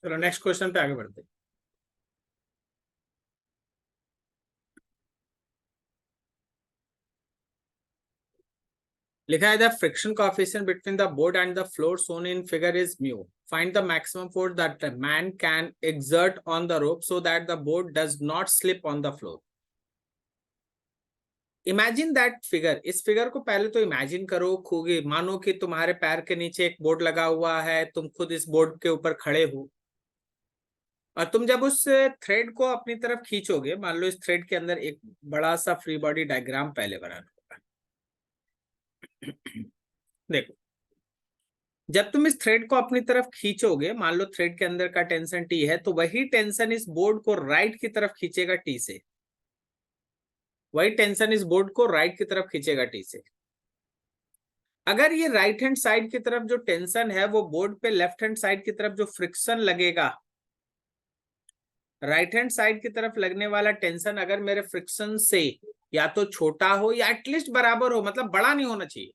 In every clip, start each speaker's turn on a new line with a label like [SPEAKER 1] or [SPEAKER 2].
[SPEAKER 1] चलो next question पे आगे बढ़ते हैं। लिखा है the friction coefficient between the board and the floor shown in figure is mu. Find the maximum force that a man can exert on the rope so that the board does not slip on the floor. Imagine that figure. इस figure को पहले तो imagine करो, खूबी मानो कि तुम्हारे पैर के नीचे एक बोर्ड लगा हुआ है, तुम खुद इस बोर्ड के ऊपर खड़े हो और तुम जब उस थ्रेड को अपनी तरफ खींचोगे, मान लो इस थ्रेड के अंदर एक बड़ा सा फ्री बॉडी डायग्राम पहले बनाना होगा। देखो, जब तुम इस थ्रेड को अपनी तरफ खींचोगे, मान लो थ्रेड के अंदर का टेंशन टी है, तो वही टेंशन इस बोर्ड को राइट की तरफ खींचेगा टी से। वही टेंशन इस बोर्ड को राइट की तरफ खींचेगा टी से। अगर ये राइट हैंड साइड की तरफ जो टेंशन है वो बोर्ड पे लेफ्ट हैंड साइड की तरफ जो फ्रिक्शन लगेगा, राइट हैंड साइड की तरफ लगने वाला टेंशन अगर मेरे फ्रिक्शन से या तो छोटा हो या एटलीस्ट बराबर हो, मतलब बड़ा नहीं होना चाहिए।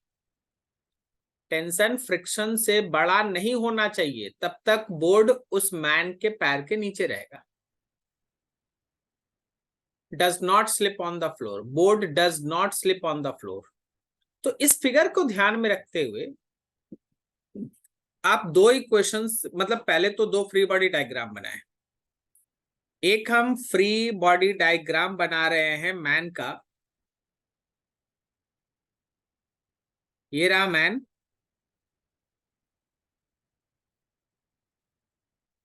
[SPEAKER 1] टेंशन फ्रिक्शन से बड़ा नहीं होना चाहिए, तब तक बोर्ड उस मैन के पैर के नीचे रहेगा। Does not slip on the floor, board does not slip on the floor. तो इस फिगर को ध्यान में रखते हुए आप दो इक्वेशंस, मतलब पहले तो दो फ्री बॉडी डायग्राम बनाए। एक हम फ्री बॉडी डायग्राम बना रहे हैं मैन का। ये रहा मैन,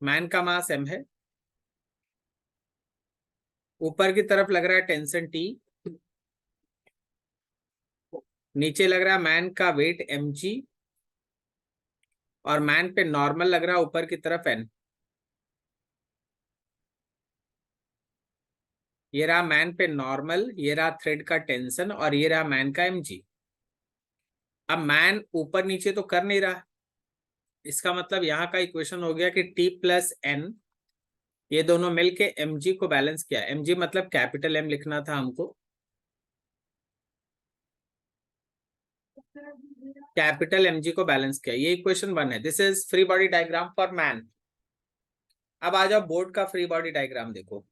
[SPEAKER 1] मैन का मास m है, ऊपर की तरफ लग रहा है टेंशन T, नीचे लग रहा है मैन का वेट mg और मैन पे नॉर्मल लग रहा है ऊपर की तरफ n। ये रहा मैन पे नॉर्मल, ये रहा थ्रेड का टेंशन और ये रहा मैन का mg। अब मैन ऊपर नीचे तो कर नहीं रहा, इसका मतलब यहाँ का इक्वेशन हो गया कि T प्लस n, ये दोनों मिलके mg को बैलेंस किया। mg मतलब कैपिटल M लिखना था हमको, कैपिटल mg को बैलेंस किया। ये इक्वेशन 1 है। This is free body diagram for man. अब आ जाओ बोर्ड का फ्री बॉडी डायग्राम देखो।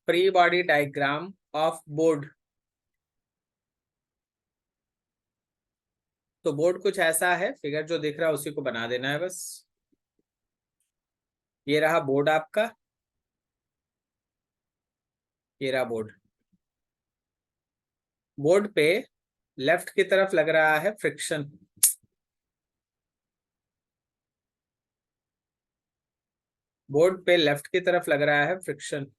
[SPEAKER 1] Free body diagram of board. तो बोर्ड कुछ ऐसा है, फिगर जो दिख रहा है उसी को बना देना है बस। ये रहा बोर्ड आपका, ये रहा बोर्ड। बोर्ड पे लेफ्ट की तरफ लग रहा है फ्रिक्शन, बोर्ड पे लेफ्ट की तरफ लग रहा है फ्रिक्शन।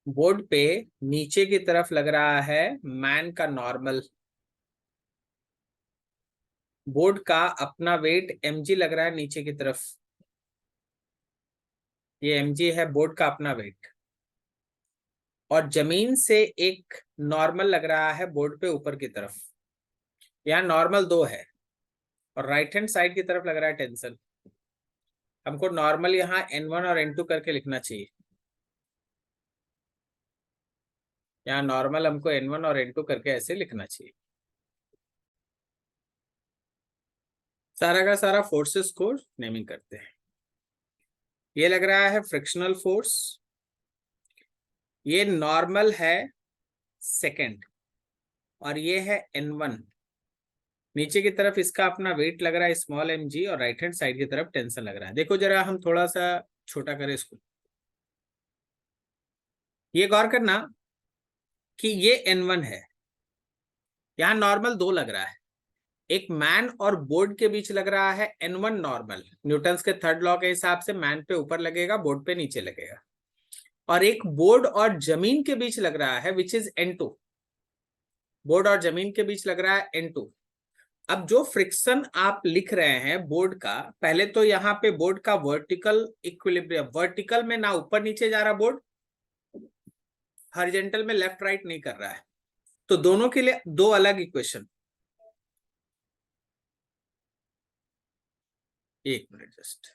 [SPEAKER 1] बोर्ड पे नीचे की तरफ लग रहा है मैन का नॉर्मल। बोर्ड का अपना वेट mg लग रहा है नीचे की तरफ, ये mg है बोर्ड का अपना वेट। और जमीन से एक नॉर्मल लग रहा है बोर्ड पे ऊपर की तरफ। यहाँ नॉर्मल 2 है और राइट हैंड साइड की तरफ लग रहा है टेंशन। हमको नॉर्मल यहाँ n1 और n2 करके लिखना चाहिए। यहाँ नॉर्मल हमको n1 और n2 करके ऐसे लिखना चाहिए। सारा का सारा फोर्सेस को नेमिंग करते हैं। ये लग रहा है फ्रिक्शनल फोर्स, ये नॉर्मल है सेकंड और ये है n1। नीचे की तरफ इसका अपना वेट लग रहा है स्मॉल mg और राइट हैंड साइड की तरफ टेंशन लग रहा है। देखो जरा हम थोड़ा सा छोटा करें इसको। ये गौर करना कि ये n1 है, यहाँ नॉर्मल 2 लग रहा है। एक मैन और बोर्ड के बीच लग रहा है n1 नॉर्मल, न्यूटन्स के थर्ड लॉ के हिसाब से मैन पे ऊपर लगेगा, बोर्ड पे नीचे लगेगा। और एक बोर्ड और जमीन के बीच लग रहा है विच इज n2, बोर्ड और जमीन के बीच लग रहा है n2। अब जो फ्रिक्शन आप लिख रहे हैं बोर्ड का, पहले तो यहाँ पे बोर्ड का वर्टिकल इक्विलिब्रियम, वर्टिकल में ना ऊपर नीचे जा रहा बोर्ड, हॉरिजॉन्टल में लेफ्ट राइट नहीं कर रहा है। तो दोनों के लिए दो अलग इक्वेशन। एक minute just,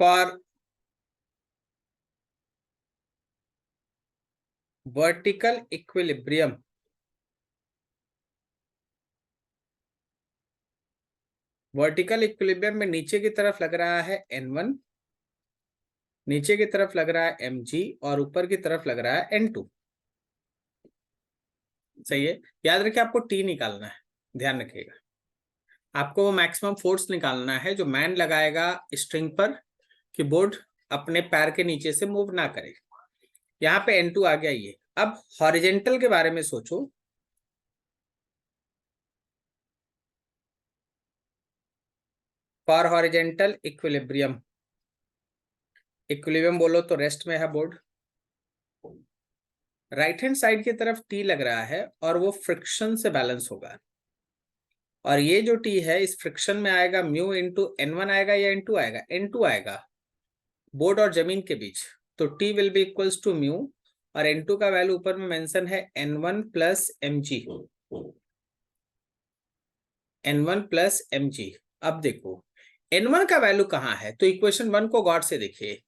[SPEAKER 1] for vertical equilibrium, vertical equilibrium में नीचे की तरफ लग रहा है N1, नीचे की तरफ लग रहा है mg और ऊपर की तरफ लग रहा है N2। सही है। याद रखिए आपको T निकालना है, ध्यान रखिएगा। आपको वो मैक्सिमम फोर्स निकालना है जो मैन लगाएगा स्ट्रिंग पर कि बोर्ड अपने पैर के नीचे से मूव ना करे। यहाँ पे N2 आ गया ये। अब हॉरिजेंटल के बारे में सोचो। फॉर हॉरिजेंटल इक्विलिब्रियम, इक्विलिब्रियम बोलो तो रेस्ट में है बोर्ड, राइट हैंड साइड की तरफ T लग रहा है और वो फ्रिक्शन से बैलेंस होगा। और ये जो T है इस फ्रिक्शन में आएगा म्यू इंटू N1 आएगा या N2 आएगा, N2 आएगा बोर्ड और जमीन के बीच। तो T will be equals to mu और N2 का वैल्यू ऊपर में मेंशन है N1 plus mg, N1 plus mg। अब देखो N1 का वैल्यू कहाँ है, तो इक्वेशन 1 को गौर से देखिए,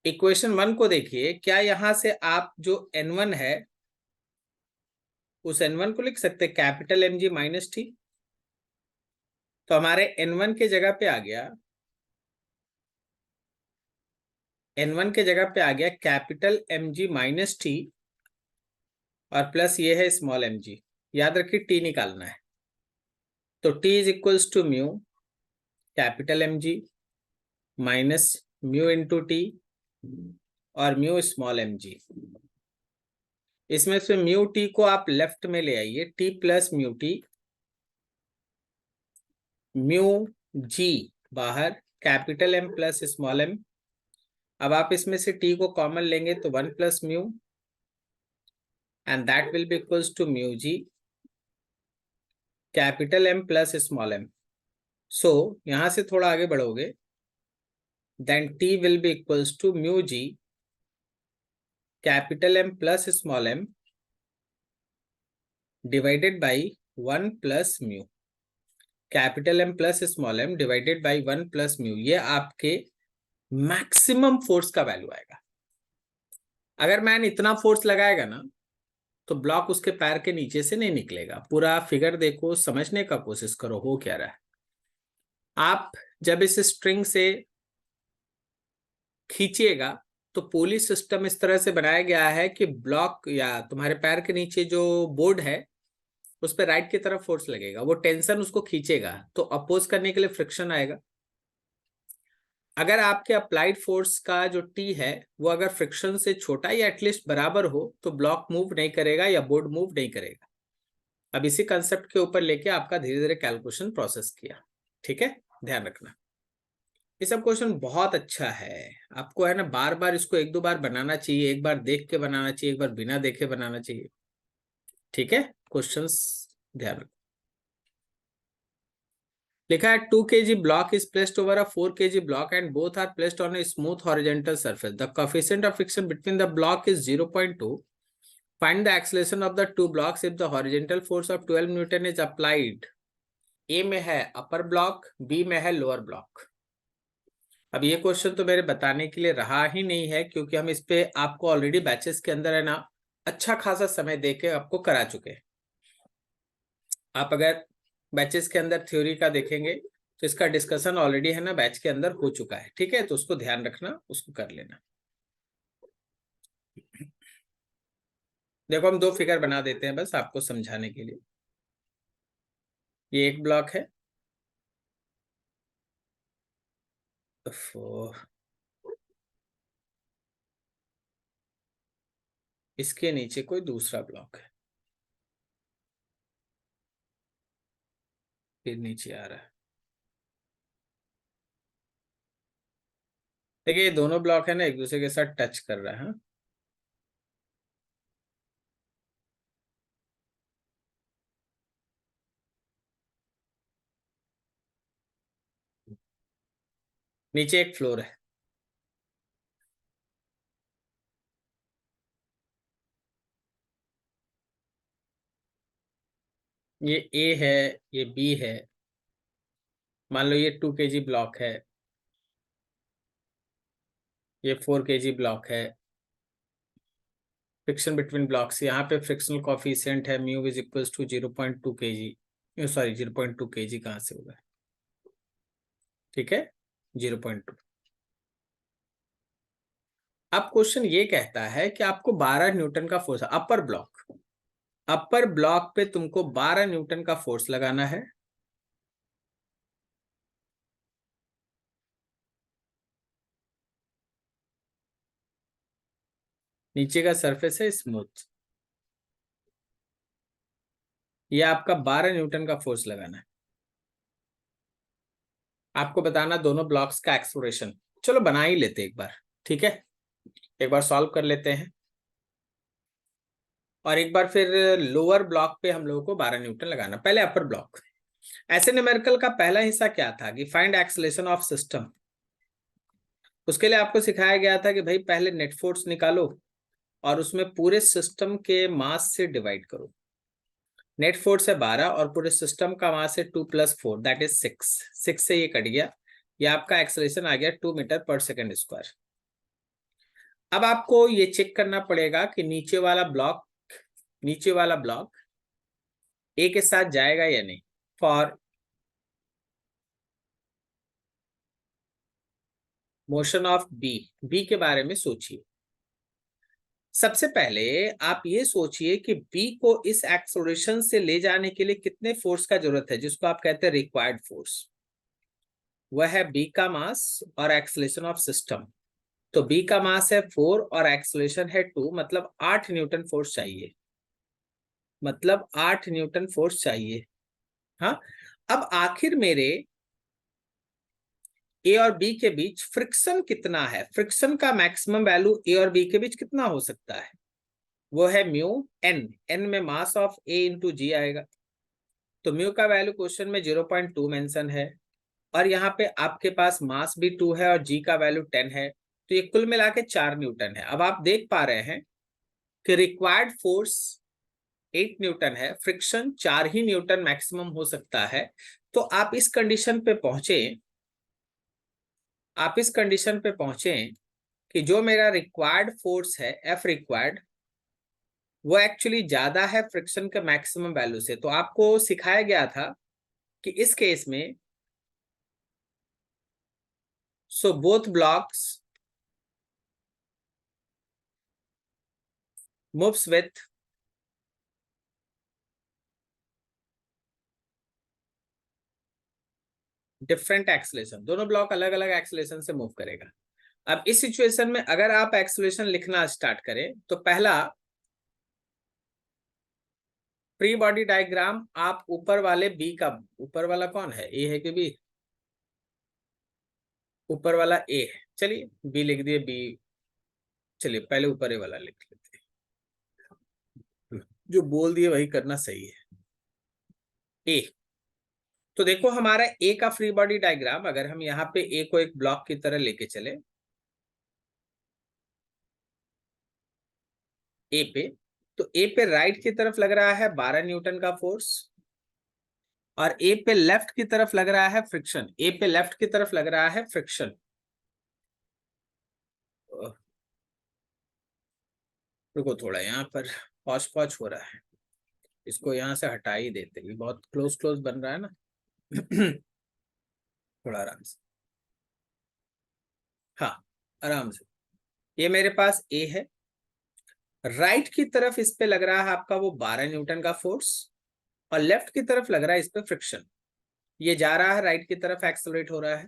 [SPEAKER 1] इक्वेशन 1 को देखिए। क्या यहां से आप जो N1 है उस N1 को लिख सकते कैपिटल mg माइनस टी। तो हमारे N1 के जगह पे आ गया, N1 के जगह पे आ गया कैपिटल mg माइनस टी और प्लस ये है स्मॉल mg। याद रखिए T निकालना है। तो T is equals to mu capital mg minus mu into T और म्यू स्मॉल mg। इसमें से म्यू टी को आप लेफ्ट में ले आइए, T plus mu T, mu G बाहर, capital M plus small m। अब आप इसमें से टी को कॉमन लेंगे तो 1 plus mu and that will be equals to mu G capital M plus small m। So यहां से थोड़ा आगे बढ़ोगे, then T will be equals to mu G capital M plus small m divided by 1 plus mu, capital M plus small m divided by 1 plus mu. ये आपके maximum force का value आएगा। अगर मैन इतना फोर्स लगाएगा ना तो block उसके पैर के नीचे से नहीं निकलेगा। पूरा फिगर देखो, समझने का कोशिश करो हो क्या रहा है। आप जब इस स्ट्रिंग से खींचिएगा तो पुली सिस्टम इस तरह से बनाया गया है कि ब्लॉक या तुम्हारे पैर के नीचे जो बोर्ड है उस पर राइट की तरफ फोर्स लगेगा, वो टेंशन उसको खींचेगा तो अपोज करने के लिए फ्रिक्शन आएगा। अगर आपके अप्लाइड फोर्स का जो टी है वो अगर फ्रिक्शन से छोटा या एटलीस्ट बराबर हो तो ब्लॉक मूव नहीं करेगा या बोर्ड मूव नहीं करेगा। अब इसी कंसेप्ट के ऊपर लेके आपका धीरे धीरे कैलकुलेशन प्रोसेस किया। ठीक है, ध्यान रखना। ये सब क्वेश्चन बहुत अच्छा है, आपको है ना बार बार इसको एक दो बार बनाना चाहिए, एक बार देख के बनाना चाहिए, एक बार बिना देखे बनाना चाहिए। ठीक है, क्वेश्चंस ध्यान रखो। लिखा है 2 kg block is placed over a 4 kg block and both are placed on a smooth horizontal surface. The coefficient of friction between the block is 0.2. Find the acceleration of the two blocks if the horizontal force of 12 Newton is applied. A में है अपर block, B में है lower block. अब ये question तो मेरे बताने के लिए रहा ही नहीं है क्योंकि हम इस पे आपको ऑलरेडी बैचेस के अंदर है ना अच्छा खासा समय देके आपको करा चुके हैं। आप अगर बैचेस के अंदर थ्योरी का देखेंगे तो इसका डिस्कशन ऑलरेडी है ना बैच के अंदर हो चुका है। ठीक है, तो उसको ध्यान रखना, उसको कर लेना। देखो हम दो फिगर बना देते हैं बस आपको समझाने के लिए। ये एक ब्लॉक है, तो इसके नीचे कोई दूसरा ब्लॉक है, फिर नीचे आ रहा है। देखिए ये दोनों ब्लॉक है ना एक दूसरे के साथ टच कर रहा है। हाँ? नीचे एक फ्लोर है, ये ए है, ये बी है। मान लो ये 2 kg ब्लॉक है, ये 4 kg ब्लॉक है, फ्रिक्शन बिटवीन ब्लॉक्स, यहाँ पे फ्रिक्शनल कॉफिशिएंट है mu is equal to 0.2 kg, sorry 0.2 kg कहाँ से होगा, ठीक है 0.2। अब क्वेश्चन ये कहता है कि आपको 12 न्यूटन का फोर्स, अपर ब्लॉक पे तुमको 12 न्यूटन का फोर्स लगाना है। नीचे का सरफेस है स्मूथ, ये आपका 12 न्यूटन का फोर्स लगाना है। आपको बताना दोनों ब्लॉक्स का एक्सेलरेशन। चलो बना ही लेते एक बार, ठीक है, एक बार सॉल्व कर लेते हैं और एक बार फिर लोअर ब्लॉक पे हम लोगों को 12 न्यूटन लगाना। पहले अपर ब्लॉक। ऐसे न्यूमेरिकल का पहला हिस्सा क्या था कि फाइंड एक्सेलरेशन ऑफ सिस्टम। उसके लिए आपको सिखाया गया था कि भाई पहले नेट फोर्स निकालो और उसमें पूरे सिस्टम के मास से डिवाइड करो। नेट फोर्स है 12 और पूरे सिस्टम का मास है 2 + 4 दैट इज 6। 6 से ये कट गया, ये आपका एक्सेलरेशन आ गया 2 मीटर पर सेकेंड स्क्वायर। अब आपको ये चेक करना पड़ेगा कि नीचे वाला ब्लॉक ए के साथ जाएगा या नहीं। फॉर मोशन ऑफ बी के बारे में सोचिए। सबसे पहले आप ये सोचिए कि बी को इस एक्सेलरेशन से ले जाने के लिए कितने फोर्स का जरूरत है, जिसको आप कहते हैं रिक्वायर्ड फोर्स। वह है बी का मास और एक्सेलरेशन ऑफ सिस्टम। तो बी का मास है 4 और एक्सेलरेशन है 2, मतलब 8 न्यूटन फोर्स चाहिए, मतलब 8 न्यूटन फोर्स चाहिए। हाँ, अब आखिर मेरे ए और बी के बीच फ्रिक्शन कितना है, फ्रिक्शन का मैक्सिमम वैल्यू ए और बी के बीच कितना हो सकता है, वो है म्यू एन। एन में मास ऑफ ए इंटू जी आएगा। तो म्यू का वैल्यू क्वेश्चन में 0.2 मेंशन है और यहाँ पे आपके पास मास भी 2 है और जी का वैल्यू 10 है, तो ये कुल मिला के 4 न्यूटन है। अब आप देख पा रहे हैं कि रिक्वायर्ड फोर्स 8 न्यूटन है, फ्रिक्शन 4 ही न्यूटन मैक्सिमम हो सकता है। तो आप इस कंडीशन पे पहुंचे, कि जो मेरा रिक्वायर्ड फोर्स है एफ रिक्वायर्ड, वो एक्चुअली ज्यादा है फ्रिक्शन के मैक्सिमम वैल्यू से। तो आपको सिखाया गया था कि इस केस में so both blocks moves with different acceleration. दोनों ब्लॉक अलग अलग एक्सेलरेशन से मूव करेगा। अब इस सिचुएशन में अगर आप एक्सेलरेशन लिखना स्टार्ट करें तो पहला फ्री बॉडी डायग्राम आप ऊपर वाले बी का, ऊपर वाला कौन है, ए है कि बी, ऊपर वाला ए है, चलिए बी लिख दिए बी। चलिए पहले ऊपर ए वाला लिख लेते हैं, जो बोल दिए वही करना सही है। ए, तो देखो हमारा ए का फ्री बॉडी डायग्राम, अगर हम यहाँ पे ए को एक ब्लॉक की तरह लेके चले ए पे, तो ए पे राइट की तरफ लग रहा है 12 न्यूटन का फोर्स और ए पे लेफ्ट की तरफ लग रहा है फ्रिक्शन। ए पे लेफ्ट की तरफ लग रहा है फ्रिक्शन। रुको थोड़ा, यहाँ पर पॉच पॉच हो रहा है, इसको यहाँ से हटा ही देते हैं, बहुत क्लोज क्लोज बन रहा है ना। थोड़ा आराम से, हाँ आराम से। ये मेरे पास ए है, राइट की तरफ इस पे लग रहा है आपका वो 12 न्यूटन का फोर्स और लेफ्ट की तरफ लग रहा है इस पे फ्रिक्शन। ये जा रहा है राइट की तरफ, एक्सेलरेट हो रहा है,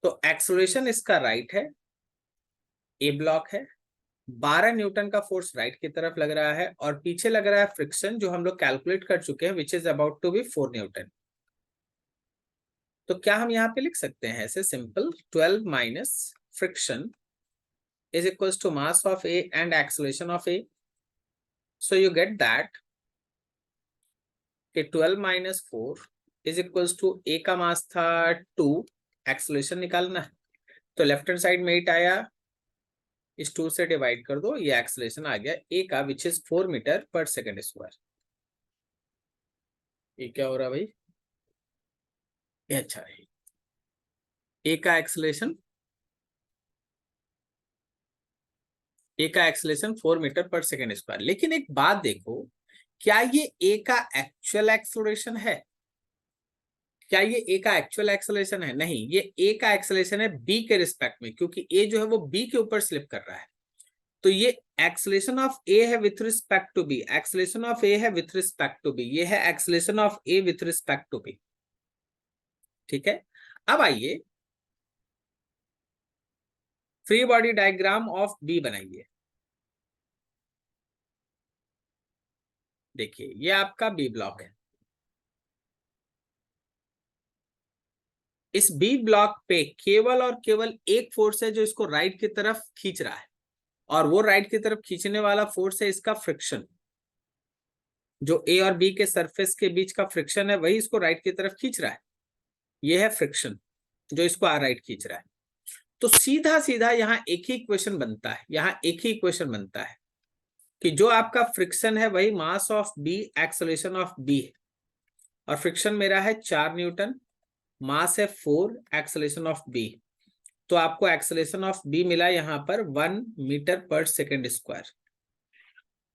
[SPEAKER 1] तो एक्सेलरेशन इसका राइट है, ए ब्लॉक है, 12 न्यूटन का फोर्स राइट की तरफ लग रहा है और पीछे लग रहा है फ्रिक्शन, जो हम लोग कैलकुलेट कर चुके हैं, which is about to be 4 newton. तो क्या हम यहाँ पे लिख सकते हैं ऐसे simple, 12 minus friction is equals to mass of A and acceleration of A. So you get that कि 12 minus 4 is equals to A का मास था 2, एक्सेलरेशन निकालना है, तो लेफ्ट हैंड साइड में 8 आया, इस 2 से डिवाइड कर दो, ये एक्सेलरेशन आ गया A का, विच इज 4 मीटर पर सेकेंड स्क्वायर। ये क्या हो रहा भाई, ये अच्छा है, A का एक्सेलरेशन, ए का एक्सेलरेशन 4 मीटर पर सेकेंड स्क्वायर। लेकिन एक बात देखो, क्या ये ए का एक्चुअल एक्सेलरेशन है? क्या ये ए का एक्चुअल एक्सेलरेशन है? नहीं, ये ए का एक्सेलरेशन है बी के रिस्पेक्ट में, क्योंकि ए जो है वो बी के ऊपर स्लिप कर रहा है। तो ये एक्सेलरेशन ऑफ ए है with respect to B, acceleration of A है विथ रिस्पेक्ट टू बी, ये है acceleration of A with respect to B. ठीक है, अब आइए free body diagram of B बनाइए। देखिए ये आपका बी ब्लॉक है। इस बी ब्लॉक पे केवल और केवल एक फोर्स है जो इसको राइट की तरफ खींच रहा है, और वो राइट की तरफ खींचने वाला फोर्स है इसका फ्रिक्शन। जो ए और बी के सरफेस के बीच का फ्रिक्शन है वही इसको राइट की तरफ खींच रहा है। ये है फ्रिक्शन जो इसको राइट खींच रहा है। तो सीधा सीधा यहाँ एक ही इक्वेशन बनता है, यहाँ एक ही इक्वेशन बनता है कि जो आपका फ्रिक्शन है वही mass of B acceleration of B है, और फ्रिक्शन मेरा है 4 न्यूटन, मास है 4, एक्सेलरेशन ऑफ बी। तो आपको एक्सेलरेशन ऑफ बी मिला यहाँ पर 1 मीटर पर सेकेंड स्क्वायर।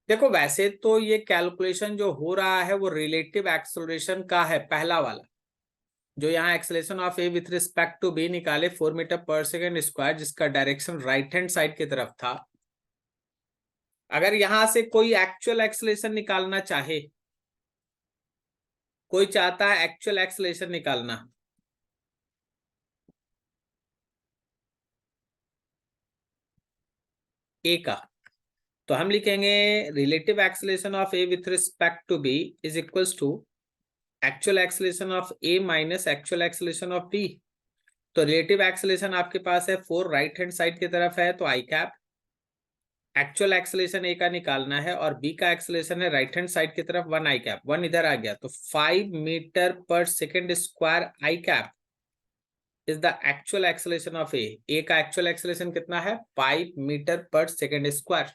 [SPEAKER 1] देखो वैसे तो ये कैलकुलेशन जो हो रहा है वो रिलेटिव एक्सेलरेशन का है, पहला वाला जो यहाँ acceleration of A with respect to B निकाले 4 मीटर पर सेकेंड स्क्वायर, जिसका डायरेक्शन राइट हैंड साइड की तरफ था। अगर यहां से कोई एक्चुअल एक्सेलरेशन निकालना चाहे, कोई चाहता है एक्चुअल एक्सेलरेशन निकालना, ए का, तो हम लिखेंगे relative acceleration of A with respect to B is equals to actual acceleration of A minus actual acceleration of B. तो रिलेटिव एक्सेलरेशन आपके पास है 4 राइट हैंड साइड की तरफ है, तो आई कैप। एक्चुअल एक्सेलरेशन ए का निकालना है और बी का एक्सेलरेशन है राइट हैंड साइड की तरफ 1 आई कैप, 1 इधर आ गया, तो 5 मीटर पर second square I cap is the actual acceleration of A. A का एक्चुअल एक्सेलरेशन कितना है? 5 मीटर पर सेकेंड स्क्वायर।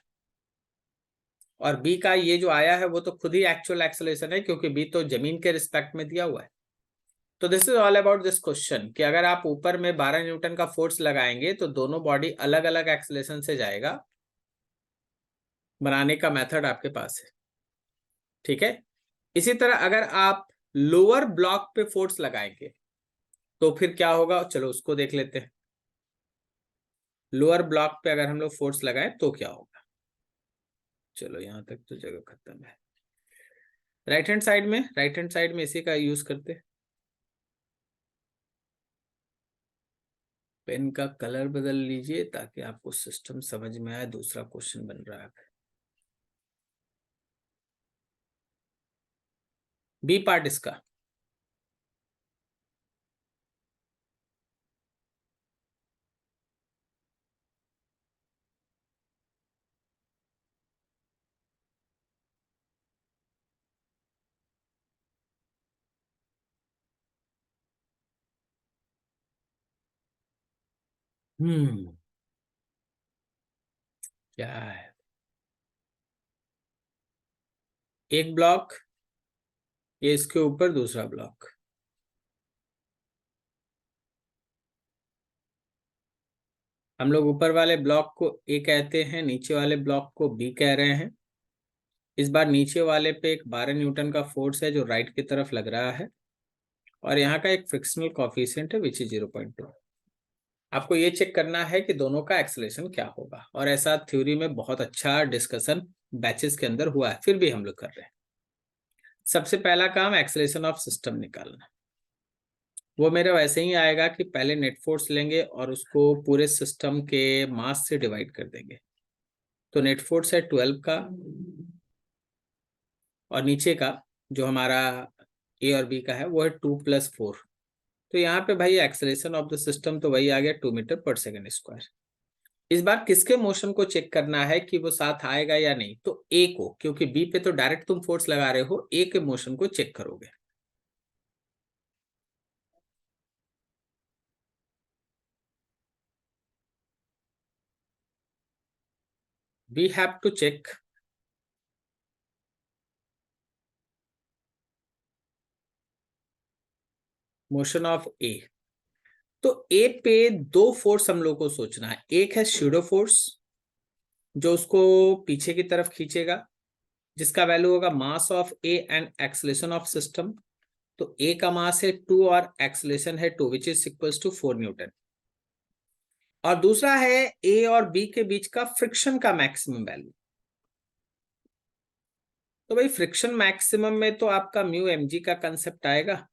[SPEAKER 1] और बी का ये जो आया है वो तो खुद ही एक्चुअल एक्सेलरेशन है, क्योंकि बी तो जमीन के रिस्पेक्ट में दिया हुआ है। तो this is all about this question कि अगर आप ऊपर में 12 न्यूटन का फोर्स लगाएंगे तो दोनों बॉडी अलग अलग एक्सेलरेशन से जाएगा। बनाने का मेथड आपके पास है, ठीक है। इसी तरह अगर आप लोअर ब्लॉक पे फोर्स लगाएंगे तो फिर क्या होगा, चलो उसको देख लेते हैं। लोअर ब्लॉक पे अगर हम लोग फोर्स लगाएं तो क्या होगा। चलो यहां तक तो जगह खत्म है। राइट हैंड साइड में इसी का यूज करते हैं। पेन का कलर बदल लीजिए ताकि आपको सिस्टम समझ में आए। दूसरा क्वेश्चन बन रहा है, बी पार्ट इसका। क्या है? एक ब्लॉक, ये इसके ऊपर दूसरा ब्लॉक। हम लोग ऊपर वाले ब्लॉक को ए कहते हैं, नीचे वाले ब्लॉक को बी कह रहे हैं। इस बार नीचे वाले पे एक 12 न्यूटन का फोर्स है जो राइट की तरफ लग रहा है, और यहाँ का एक फ्रिक्शनल कॉफिशिएंट है विच इज 0.2। आपको ये चेक करना है कि दोनों का एक्सेलरेशन क्या होगा, और ऐसा थ्योरी में बहुत अच्छा डिस्कशन बैचेस के अंदर हुआ है, फिर भी हम लोग कर रहे हैं। सबसे पहला काम एक्सेलरेशन ऑफ सिस्टम निकालना। वो मेरा वैसे ही आएगा कि पहले नेट फोर्स लेंगे और उसको पूरे सिस्टम के मास से डिवाइड कर देंगे। तो नेट फोर्स है 12 का, और नीचे का जो हमारा ए और बी का है वो है 2 + 4। तो यहाँ पे भाई एक्सेलरेशन ऑफ द सिस्टम तो वही आ गया 2 मीटर पर सेकेंड स्क्वायर। इस बार किसके मोशन को चेक करना है कि वो साथ आएगा या नहीं, तो ए को, क्योंकि बी पे तो डायरेक्ट तुम फोर्स लगा रहे हो, ए के मोशन को चेक करोगे। We have to check motion of A. तो ए पे दो फोर्स हम लोग को सोचना है, एक है स्यूडो फोर्स जो उसको पीछे की तरफ खींचेगा, जिसका वैल्यू होगा mass of A and acceleration of system. तो ए का मास है 2 और एक्सेलरेशन है 2 which is equals to 4 newton. और दूसरा है ए और बी के बीच का फ्रिक्शन का मैक्सिमम वैल्यू। तो भाई फ्रिक्शन मैक्सिमम में तो आपका म्यू एम जी का कंसेप्ट आएगा।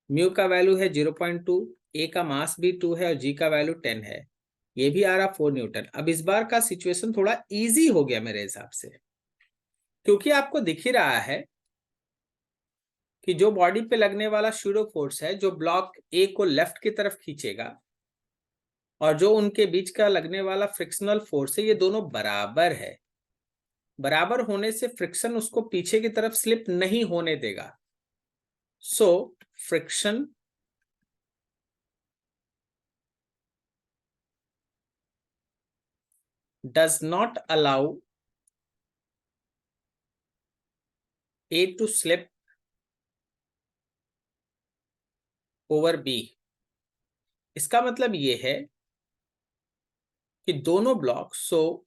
[SPEAKER 1] म्यू का वैल्यू है 0.2, ए का मास भी 2 है और जी का वैल्यू 10 है। ये भी आ रहा 4 न्यूटन। अब इस बार का सिचुएशन थोड़ा इजी हो गया मेरे हिसाब से, क्योंकि आपको दिख ही रहा है कि जो बॉडी पे लगने वाला शूडो फोर्स है, जो ब्लॉक ए को लेफ्ट की तरफ खींचेगा और जो उनके बीच का लगने वाला फ्रिक्शनल फोर्स है, ये दोनों बराबर है। बराबर होने से फ्रिक्शन उसको पीछे की तरफ स्लिप नहीं होने देगा। So friction does not allow A to slip over B। इसका मतलब ये है कि दोनों block, so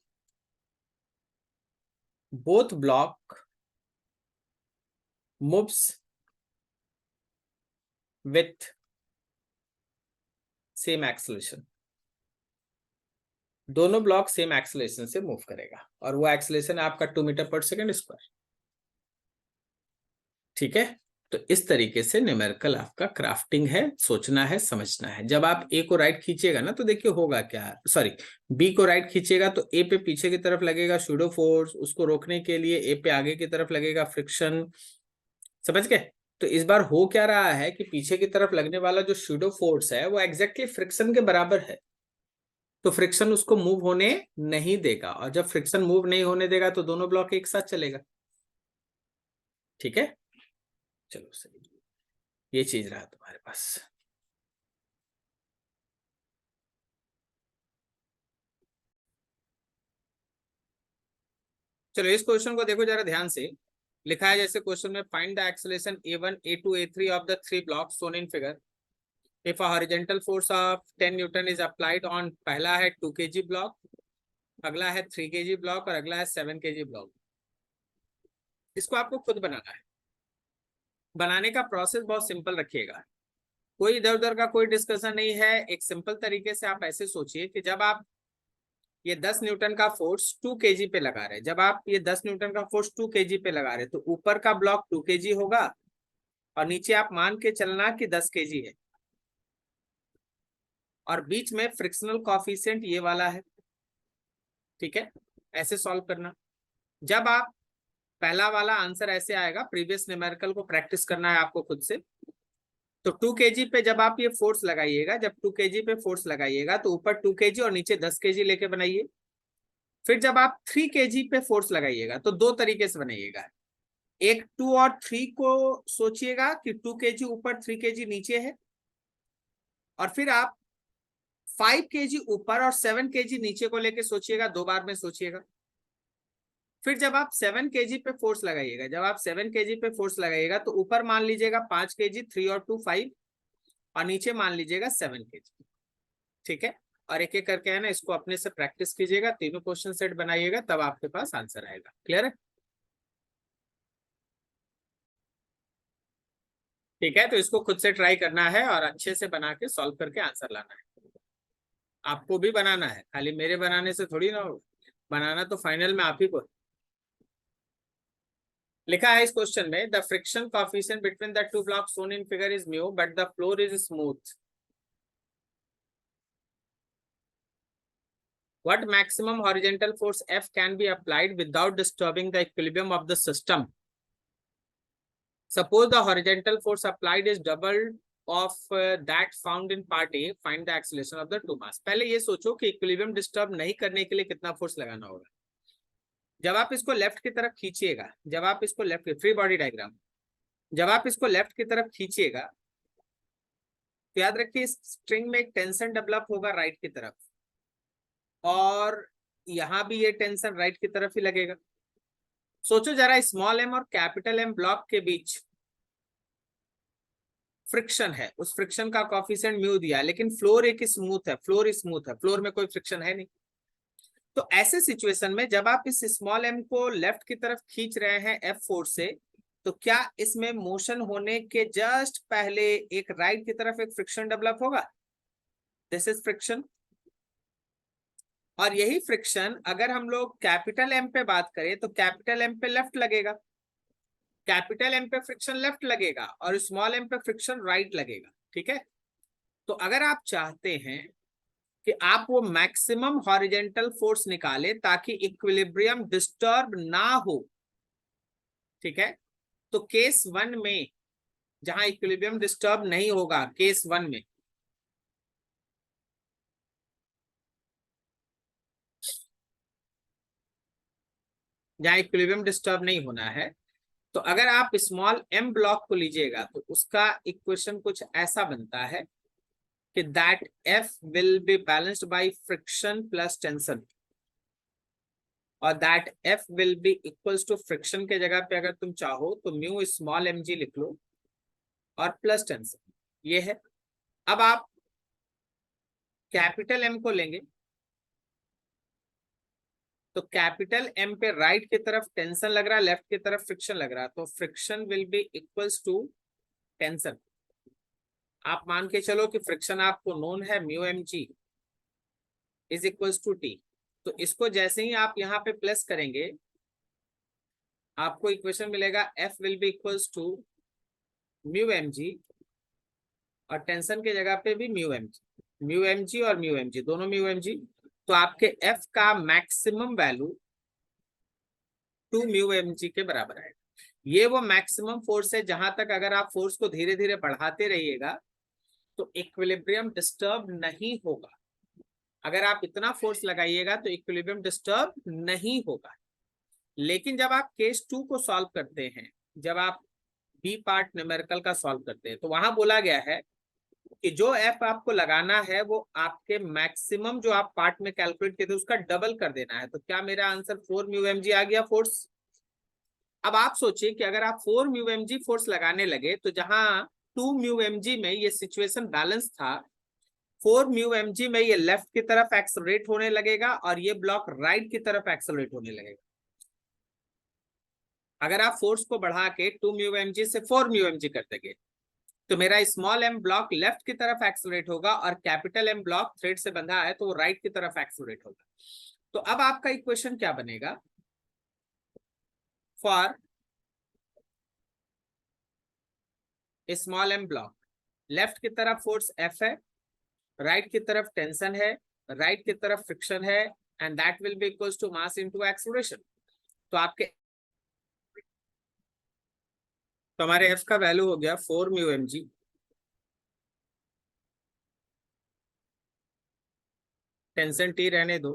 [SPEAKER 1] both block moves with same acceleration. दोनों ब्लॉक सेम एक्सेलरेशन से मूव करेगा और वो एक्सेलरेशन आपका 2 मीटर पर सेकेंड स्क्वायर। ठीक है, तो इस तरीके से न्यूमेरिकल आपका क्राफ्टिंग है, सोचना है, समझना है। जब आप ए को राइट खींचेगा ना, तो देखिए होगा क्या, सॉरी बी को राइट खींचेगा तो ए पे पीछे की तरफ लगेगा शूडो फोर्स, उसको रोकने के लिए ए पे आगे की तरफ लगेगा फ्रिक्शन। समझ गए? तो इस बार हो क्या रहा है कि पीछे की तरफ लगने वाला जो शूडो फोर्स है वो एग्जैक्टली फ्रिक्शन के बराबर है, तो फ्रिक्शन उसको मूव होने नहीं देगा। और जब फ्रिक्शन मूव नहीं होने देगा तो दोनों ब्लॉक एक साथ चलेगा। ठीक है, चलो सही, ये चीज रहा तुम्हारे पास। चलो इस क्वेश्चन को देखो जरा ध्यान से। लिखा है जैसे क्वेश्चन में, find the acceleration a1 a2 a3 of the 3 blocks shown in figure if a horizontal force of 10 Newton is applied on, पहला है 2 kg ब्लॉक, अगला है 3 kg ब्लॉक और अगला है 7 kg ब्लॉक। इसको आपको खुद बनाना है। बनाने का प्रोसेस बहुत सिंपल रखिएगा, कोई इधर उधर का कोई डिस्कशन नहीं है। एक सिंपल तरीके से आप ऐसे सोचिए कि जब आप ये 10 न्यूटन का फोर्स 2 kg पे लगा रहे, जब आप ये 10 न्यूटन का फोर्स 2 kg पे लगा रहे, तो ऊपर का ब्लॉक 2 kg होगा और नीचे आप मान के चलना कि 10 kg है, और बीच में फ्रिक्शनल कॉफिशिएंट ये वाला है। ठीक है, ऐसे सॉल्व करना। जब आप पहला वाला आंसर ऐसे आएगा, प्रीवियस न्यूमेरिकल को प्रैक्टिस करना है आपको खुद से। तो 2 kg पे जब आप ये फोर्स लगाइएगा, जब 2 kg पे फोर्स लगाइएगा तो ऊपर 2 kg और नीचे 10 kg लेके बनाइए। फिर जब आप 3 kg पे फोर्स लगाइएगा तो दो तरीके से बनाइएगा। एक 2 और 3 को सोचिएगा कि 2 kg ऊपर 3 kg नीचे है, और फिर आप 5 kg ऊपर और 7 kg नीचे को लेके सोचिएगा, दो बार में सोचिएगा। फिर जब आप 7 kg पे फोर्स लगाइएगा, जब आप 7 kg पे फोर्स लगाइएगा तो ऊपर मान लीजिएगा 5 kg, 3 और 2 5, और नीचे मान लीजिएगा 7 kg। ठीक है, और एक एक करके है ना, इसको अपने से प्रैक्टिस कीजिएगा, तीनों क्वेश्चन सेट बनाइएगा, तब आपके पास आंसर आएगा। क्लियर है? ठीक है, तो इसको खुद से ट्राई करना है और अच्छे से बना के सॉल्व करके आंसर लाना है। आपको भी बनाना है, खाली मेरे बनाने से थोड़ी ना हो, बनाना तो फाइनल में आप ही को। लिखा है इस क्वेश्चन में, the friction coefficient between the two blocks shown in figure is mu but the floor is smooth. What maximum horizontal force F can be applied without disturbing the equilibrium of the system? Suppose the horizontal force applied is double of that found in part A. Find the acceleration of the two mass. पहले ये सोचो कि equilibrium disturb नहीं करने के लिए कितना force लगाना होगा। जब आप इसको लेफ्ट की तरफ खींचिएगा, जब आप इसको लेफ्ट, फ्री बॉडी डायग्राम, जब आप इसको लेफ्ट की तरफ खींचिएगा तो याद रखिए इस स्ट्रिंग में एक टेंशन डेवलप होगा राइट की तरफ, और यहां भी ये टेंशन राइट की तरफ ही लगेगा। सोचो जरा, स्मॉल एम और कैपिटल एम ब्लॉक के बीच फ्रिक्शन है, उस फ्रिक्शन का कोएफिशिएंट म्यू दिया है, लेकिन फ्लोर एक स्मूथ है, फ्लोर स्मूथ है, फ्लोर में कोई फ्रिक्शन है नहीं। तो ऐसे सिचुएशन में जब आप इस स्मॉल m को लेफ्ट की तरफ खींच रहे हैं F फोर्स से, तो क्या इसमें मोशन होने के जस्ट पहले एक राइट की तरफ एक फ्रिक्शन डेवलप होगा? This is friction. और यही फ्रिक्शन अगर हम लोग कैपिटल M पे बात करें तो कैपिटल M पे लेफ्ट लगेगा, कैपिटल M पे फ्रिक्शन लेफ्ट लगेगा और स्मॉल m पे फ्रिक्शन राइट लगेगा। ठीक है, तो अगर आप चाहते हैं कि आप वो मैक्सिमम हॉरिजेंटल फोर्स निकाले ताकि इक्विलिब्रियम डिस्टर्ब ना हो, ठीक है, तो केस 1 में जहां इक्विलिब्रियम डिस्टर्ब नहीं होगा, केस 1 में जहां इक्विलिब्रियम डिस्टर्ब नहीं होना है, तो अगर आप स्मॉल m ब्लॉक को लीजिएगा तो उसका इक्वेशन कुछ ऐसा बनता है कि that F will be balanced by friction plus tension, और that F will be equals to friction के जगह पे अगर तुम चाहो तो म्यू स्मॉल mg लिख लो और प्लस टेंशन, ये है। अब आप कैपिटल M को लेंगे तो कैपिटल M पे राइट की तरफ टेंशन लग रहा है, लेफ्ट की तरफ फ्रिक्शन लग रहा है, तो friction will be equals to tension. आप मान के चलो कि फ्रिक्शन आपको नोन है mu mg is equals to T, तो इसको जैसे ही आप यहाँ पे प्लस करेंगे आपको इक्वेशन मिलेगा F will be equals to mu mg और टेंशन के जगह पे भी म्यू mg और म्यू mg दोनों म्यू mg, तो आपके F का मैक्सिमम वैल्यू 2 म्यू mg के बराबर है। ये वो मैक्सिमम फोर्स है जहां तक अगर आप फोर्स को धीरे धीरे बढ़ाते रहिएगा तो इक्विलिब्रियम डिस्टर्ब नहीं होगा। अगर आप इतना फोर्स लगाइएगा तो इक्विलिब्रियम डिस्टर्ब नहीं होगा। लेकिन जब आप केस 2 को सॉल्व करते हैं, जब आप बी पार्ट न्यूमेरिकल का सॉल्व करते हैं, तो वहां बोला गया है कि जो एफ आपको लगाना है वो आपके मैक्सिमम जो आप पार्ट में कैलकुलेट किए थे उसका डबल कर देना है। तो क्या मेरा आंसर 4 म्यू mg आ गया फोर्स? अब आप सोचिए कि अगर आप 4 म्यू mg फोर्स लगाने लगे तो जहां 2 म्यू mg में ये सिचुएशन बैलेंस था, 4 म्यू mg में ये लेफ्ट की तरफ एक्सेलरेट होने लगेगा और ये ब्लॉक राइट की तरफ एक्सेलरेट होने लगेगा। अगर आप फोर्स को बढ़ा के 2 म्यू mg से 4 म्यू mg कर देंगे तो मेरा स्मॉल m ब्लॉक लेफ्ट की तरफ एक्सेलरेट होगा और कैपिटल M ब्लॉक थ्रेड से बंधा है तो वो राइट की तरफ एक्सेलरेट होगा। तो अब आपका इक्वेशन क्या बनेगा? For small m block left की तरफ फोर्स F है, राइट की तरफ टेंशन है, राइट की तरफ फ्रिक्शन है, and that will be equals to mass into acceleration. तो आपके तो हमारे F का वैल्यू हो गया 4 म्यू mg, टेंशन T रहने दो,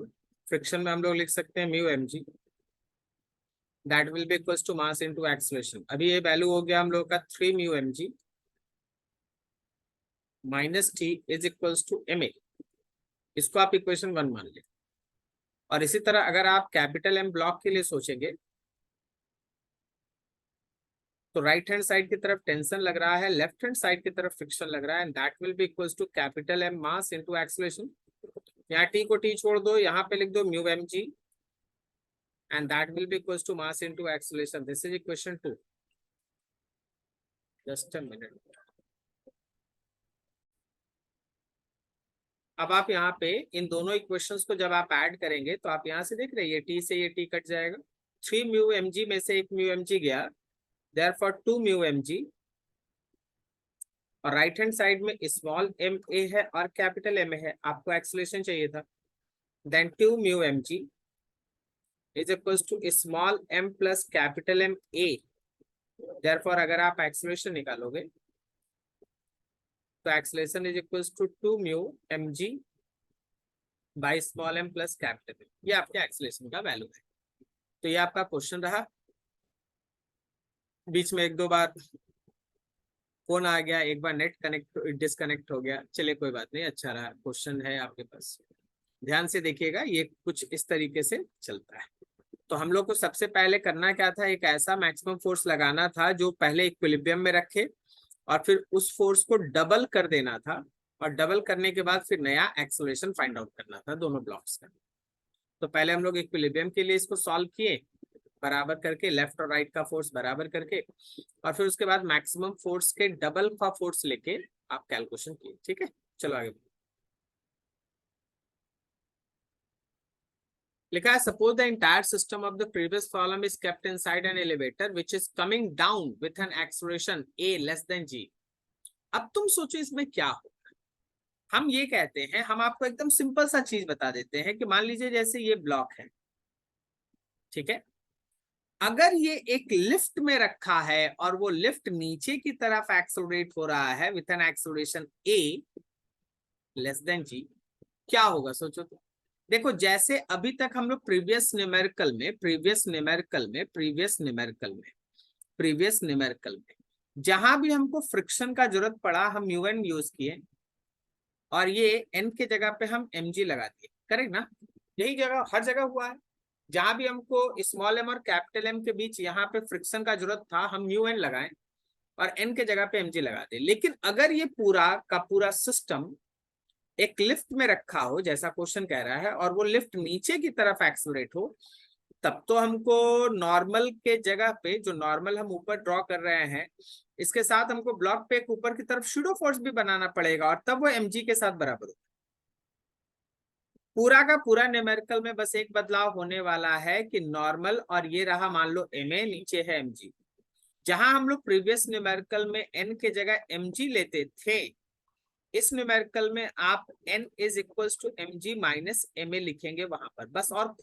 [SPEAKER 1] फ्रिक्शन में हम लोग लिख सकते हैं mu mg, that will be equals to mass into acceleration. अभी ये वैल्यू हो गया हम लोग का 3 mu mg minus T is equals to ma। इसको आप इक्वेशन 1 मान लें। और इसी तरह अगर आप कैपिटल M ब्लॉक के लिए सोचेंगे तो राइट हैंड साइड की तरफ टेंशन लग रहा है, लेफ्ट हैंड साइड की तरफ फ्रिक्शन लग रहा है, and that will be equals to capital M mass into acceleration. यहाँ T को T छोड़ दो, यहाँ पे लिख दो mu mg and that will be equals to mass into acceleration. This is equation 2. Just a minute. अब आप यहाँ पे इन दोनों इक्वेशंस को जब आप ऐड करेंगे तो आप यहाँ से देख रहे हैं ये T से ये T कट जाएगा, 3 म्यू mg में से 1 म्यू mg गया, therefore 2 म्यू mg, और राइट हैंड साइड में स्मॉल ma है और कैपिटल M है, आपको एक्सेलरेशन चाहिए था, then 2 mu mg is equals to small m plus capital M a। therefore अगर आप एक्सेलरेशन निकालोगे तो acceleration is equals to 2 mu mg by small m plus capital M। ये आपके एक्सेलरेशन का वैल्यू है। तो ये आपका क्वेश्चन रहा। बीच में एक दो बार फोन आ गया, एक बार नेट कनेक्ट डिसकनेक्ट हो गया, चलिए कोई बात नहीं, अच्छा रहा। क्वेश्चन है आपके पास, ध्यान से देखिएगा, ये कुछ इस तरीके से चलता है। तो हम लोग को सबसे पहले करना क्या था, एक ऐसा मैक्सिमम फोर्स लगाना था जो पहले इक्विलिब्रियम में रखे और फिर उस फोर्स को डबल कर देना था, और डबल करने के बाद फिर नया एक्सेलरेशन फाइंड आउट करना था दोनों ब्लॉक्स का। तो पहले हम लोग इक्विलिब्रियम के लिए इसको सॉल्व किए, बराबर करके, लेफ्ट और राइट का फोर्स बराबर करके, और फिर उसके बाद मैक्सिमम फोर्स के डबल का फोर्स लेके आप कैलकुलेशन किए। ठीक है, चलो आगे। लिखा है suppose the entire system of the previous column is kept inside an elevator which is coming down with an acceleration a less than g। अब तुम सोचो इसमें क्या हो। हम ये कहते हैं, हम आपको एकदम सिंपल सा चीज बता देते हैं कि मान लीजिए जैसे ये ब्लॉक है, ठीक है, अगर ये एक लिफ्ट में रखा है और वो लिफ्ट नीचे की तरफ एक्सेलरेट हो रहा है with an acceleration a less than g, क्या होगा सोचो तो। देखो जैसे अभी तक हम लोग प्रीवियस न्यूमेरिकल में जहां भी हमको फ्रिक्शन का जरूरत पड़ा हम म्यू एन यूज किए और ये एन के जगह पे हम mg लगा दिए, करेक्ट ना। यही जगह हर जगह हुआ है, जहां भी हमको स्मॉल एम और कैपिटल एम के बीच यहाँ पे फ्रिक्शन का जरूरत था हम म्यू एन लगाए और एन के जगह पे mg लगा दे। लेकिन अगर ये पूरा का पूरा सिस्टम एक लिफ्ट में रखा हो जैसा क्वेश्चन कह रहा है और वो लिफ्ट नीचे की तरफ एक्सेलरेट हो, तब तो हमको नॉर्मल के जगह पे, जो नॉर्मल हम ऊपर ड्रॉ कर रहे हैं, इसके साथ हमको ब्लॉक पे एक ऊपर की तरफ शूडो फोर्स भी बनाना पड़ेगा और तब वो mg के साथ बराबर हो। पूरा का पूरा न्यूमेरिकल में बस एक बदलाव होने वाला है कि नॉर्मल और ये रहा मान लो ma, नीचे है mg। जहां हम लोग प्रीवियस न्यूमेरिकल में n के जगह mg लेते थे, इस न्यूमेरिकल में आप n is equal to mg minus ma लिखेंगे वहां पर, बस। और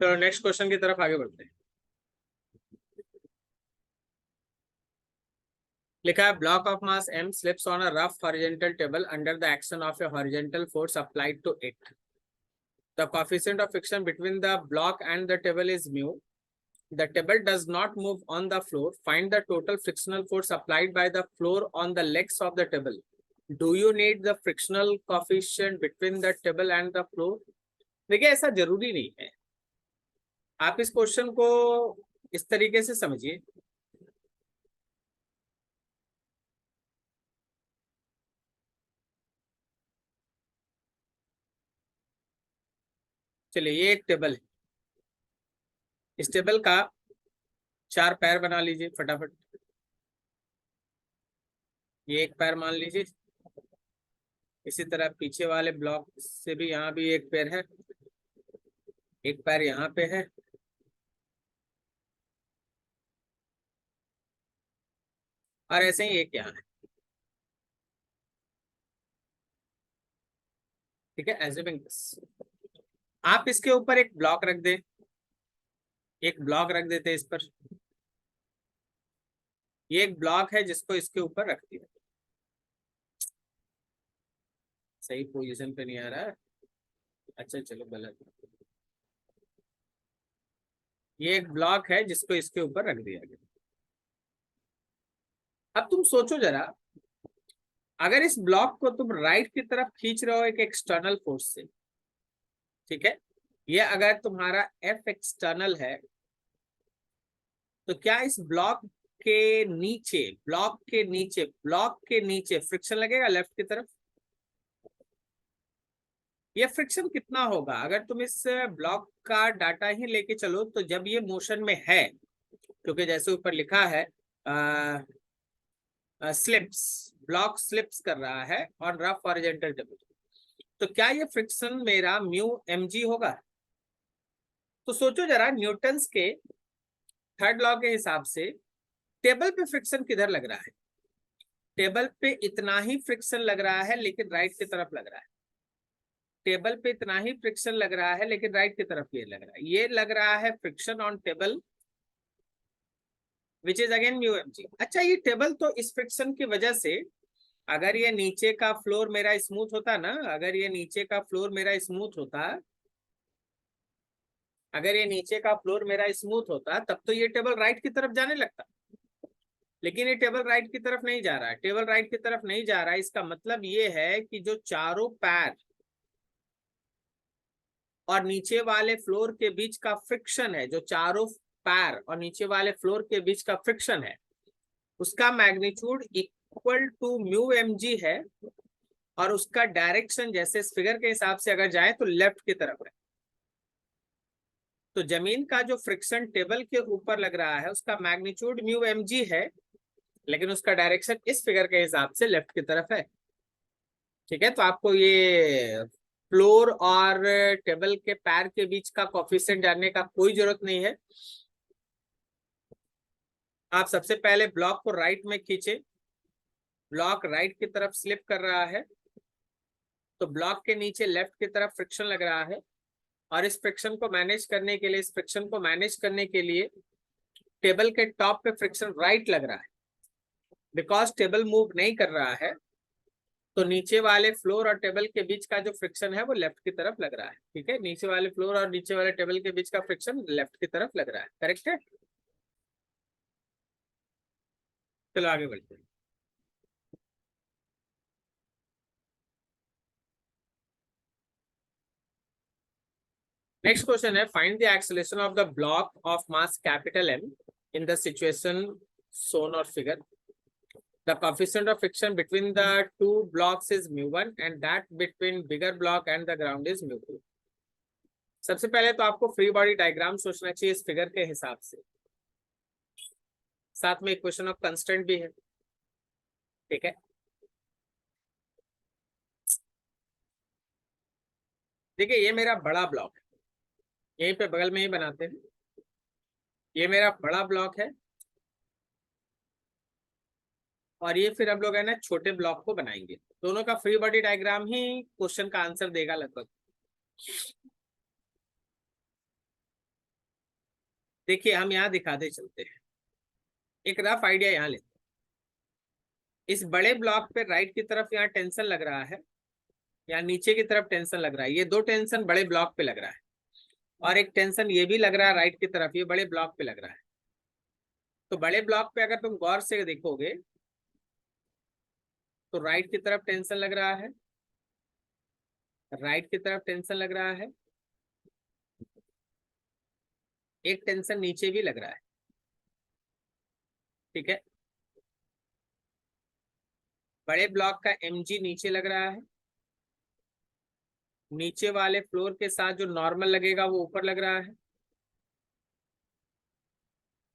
[SPEAKER 1] तो नेक्स्ट क्वेश्चन की तरफ आगे बढ़ते हैं। लिखा है block of mass m slips on a rough horizontal table under the action of a horizontal force applied to it. The coefficient of friction between the block and the table is mu. The table does not move on the floor. Find the total frictional force applied by the floor on the legs of the table. Do you need the frictional coefficient between the table and the floor? देखिए ऐसा जरूरी नहीं है, आप इस question को इस तरीके से समझिए। चलिए ये एक टेबल है, इस टेबल का 4 पैर बना लीजिए फटाफट। ये एक पैर मान लीजिए, इसी तरह पीछे वाले ब्लॉक से भी यहाँ भी एक पैर है, एक पैर यहाँ पे है, और ऐसे ही एक यहाँ है। ठीक है, एज्यूमिंग दिस, आप इसके ऊपर एक ब्लॉक रख दे, एक ब्लॉक रख देते इस पर। ये एक ब्लॉक है जिसको इसके ऊपर रख दिया, सही पोजीशन पे नहीं आ रहा है, अच्छा चलो गलत। ये एक ब्लॉक है जिसको इसके ऊपर रख दिया गया। अब तुम सोचो जरा, अगर इस ब्लॉक को तुम राइट की तरफ खींच रहे हो एक एक्सटर्नल फोर्स से, ठीक है, ये अगर तुम्हारा एफ एक्सटर्नल है, तो क्या इस ब्लॉक के नीचे फ्रिक्शन लगेगा लेफ्ट की तरफ? ये फ्रिक्शन कितना होगा अगर तुम इस ब्लॉक का डाटा ही लेके चलो, तो जब ये मोशन में है, क्योंकि जैसे ऊपर लिखा है स्लिप्स, ब्लॉक स्लिप्स कर रहा है और रफ हॉरिजॉन्टल टेबल, तो क्या ये फ्रिक्शन मेरा म्यू mg होगा? तो सोचो जरा, न्यूटन्स के थर्ड लॉ के हिसाब से टेबल पे फ्रिक्शन किधर लग रहा है? टेबल पे इतना ही फ्रिक्शन लग रहा है लेकिन राइट की तरफ लग रहा है। टेबल पे इतना ही फ्रिक्शन लग रहा है लेकिन राइट की तरफ ये लग रहा है। ये लग रहा है friction on table which is again mu mg। अच्छा, ये टेबल तो इस फ्रिक्शन की वजह से, अगर ये नीचे का फ्लोर मेरा स्मूथ होता ना, अगर ये नीचे का फ्लोर मेरा स्मूथ होता, अगर ये नीचे का फ्लोर मेरा स्मूथ होता, तब तो ये टेबल राइट की तरफ जाने लगता। लेकिन ये टेबल राइट की तरफ नहीं जा रहा है, टेबल राइट की तरफ नहीं जा रहा है। इसका मतलब ये है कि जो चारों पैर और नीचे वाले फ्लोर के बीच का फ्रिक्शन है, जो चारों पैर और नीचे वाले फ्लोर के बीच का फ्रिक्शन है, उसका magnitude equal to mu mg है। और उसका डायरेक्शन जैसे इस फिगर के हिसाब से अगर जाए तो लेफ्ट की तरफ है। तो जमीन का जो फ्रिक्शन टेबल के ऊपर लग रहा है उसका मैग्नीट्यूड म्यू एम जी है, लेकिन उसका डायरेक्शन इस फिगर के हिसाब से लेफ्ट की तरफ है। ठीक है, तो आपको ये फ्लोर और टेबल के पैर के बीच का कोफिशिएंट जानने का कोई जरूरत नहीं है। आप सबसे पहले ब्लॉक को राइट में खींचे, ब्लॉक राइट की तरफ स्लिप कर रहा है, तो ब्लॉक के नीचे लेफ्ट की तरफ फ्रिक्शन लग रहा है, और इस फ्रिक्शन को मैनेज करने के लिए, टेबल के टॉप पे फ्रिक्शन राइट लग रहा है। बिकॉज टेबल मूव नहीं कर रहा है तो नीचे वाले फ्लोर और टेबल के बीच का जो फ्रिक्शन है वो लेफ्ट की तरफ लग रहा है। ठीक है, नीचे वाले फ्लोर और नीचे वाले टेबल के बीच का फ्रिक्शन लेफ्ट की तरफ लग रहा है। करेक्ट है? चलो आगे बढ़ते हैं। नेक्स्ट क्वेश्चन है, find the acceleration of the block of mass capital M in the situation shown or figure. The coefficient of friction between the two blocks is mu1 and that between bigger block and the ground is mu2. सबसे पहले तो आपको free body diagram सोचना चाहिए इस figure के हिसाब से, साथ में इक्वेशन ऑफ कंस्टेंट भी है। ठीक है, देखिए ये मेरा बड़ा ब्लॉक है, यहीं पे बगल में ही बनाते हैं। ये मेरा बड़ा ब्लॉक है और ये फिर हम लोग है ना छोटे ब्लॉक को बनाएंगे। दोनों का फ्री बॉडी डायग्राम ही क्वेश्चन का आंसर देगा लगभग। देखिए हम यहाँ दिखाते चलते हैं, एक रफ आइडिया यहाँ लेते हैं। इस बड़े ब्लॉक पे राइट की तरफ यहाँ टेंशन लग रहा है, या नीचे की तरफ टेंशन लग रहा है। ये दो टेंशन बड़े ब्लॉक पे लग रहा है, और एक टेंशन ये भी लग रहा है राइट की तरफ, ये बड़े ब्लॉक पे लग रहा है। तो बड़े ब्लॉक पे अगर तुम गौर से देखोगे तो राइट की तरफ टेंशन लग रहा है, राइट की तरफ टेंशन लग रहा है, एक टेंशन नीचे भी लग रहा है। ठीक है, बड़े ब्लॉक का mg नीचे लग रहा है, नीचे वाले फ्लोर के साथ जो नॉर्मल लगेगा वो ऊपर लग रहा है,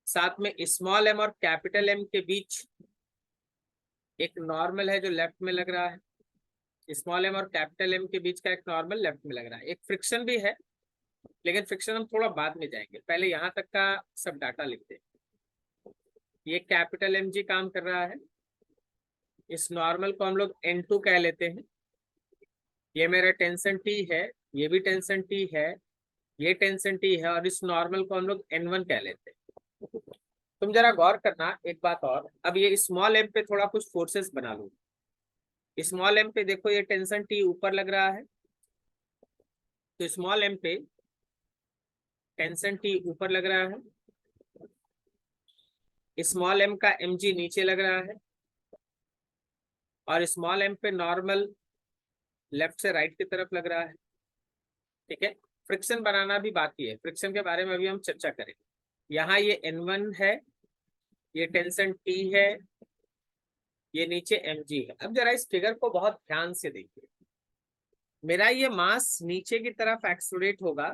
[SPEAKER 1] साथ में स्मॉल m और कैपिटल M के बीच एक नॉर्मल है जो लेफ्ट में लग रहा है। स्मॉल m और कैपिटल M के बीच का एक नॉर्मल लेफ्ट में लग रहा है। एक फ्रिक्शन भी है, लेकिन फ्रिक्शन हम थोड़ा बाद में जाएंगे, पहले यहाँ तक का सब डाटा लिखते हैं। ये कैपिटल mg काम कर रहा है, इस नॉर्मल को हम लोग n2 कह लेते हैं। ये मेरा टेंशन T है, ये भी टेंशन T है, ये टेंशन T है, और इस नॉर्मल को हम लोग n1 कह लेते हैं। तुम जरा गौर करना एक बात और, अब ये स्मॉल m पे थोड़ा कुछ फोर्सेस बना लो। स्मॉल m पे देखो ये टेंशन T ऊपर लग रहा है, तो स्मॉल m पे टेंशन T ऊपर लग रहा है, स्मॉल m का mg नीचे लग रहा है, और स्मॉल m पे नॉर्मल लेफ्ट से राइट की तरफ लग रहा है। ठीक है, फ्रिक्शन बनाना भी बाकी है, फ्रिक्शन के बारे में अभी हम चर्चा करेंगे। यहाँ ये n1 है, ये टेंशन T है, ये नीचे mg है। अब जरा इस फिगर को बहुत ध्यान से देखिए, मेरा ये मास नीचे की तरफ एक्सेलरेट होगा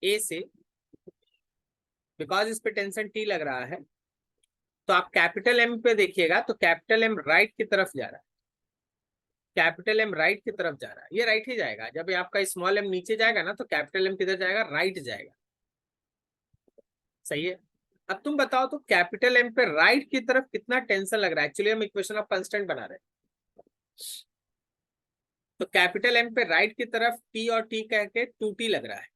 [SPEAKER 1] A से, बिकॉज इस पे टेंशन T लग रहा है। तो आप कैपिटल M पे देखिएगा तो कैपिटल M राइट की तरफ जा रहा है, कैपिटल M राइट की तरफ जा रहा है, ये राइट ही जाएगा। जब आपका स्मॉल m नीचे जाएगा ना तो कैपिटल M किधर जाएगा? राइट जाएगा। सही है। अब तुम बताओ तो कैपिटल M पे राइट की तरफ कितना टेंशन लग रहा है? एक्चुअली हम इक्वेशन ऑफ कांस्टेंट बना रहे हैं, तो कैपिटल M पे राइट की तरफ T और T कह के 2T लग रहा है।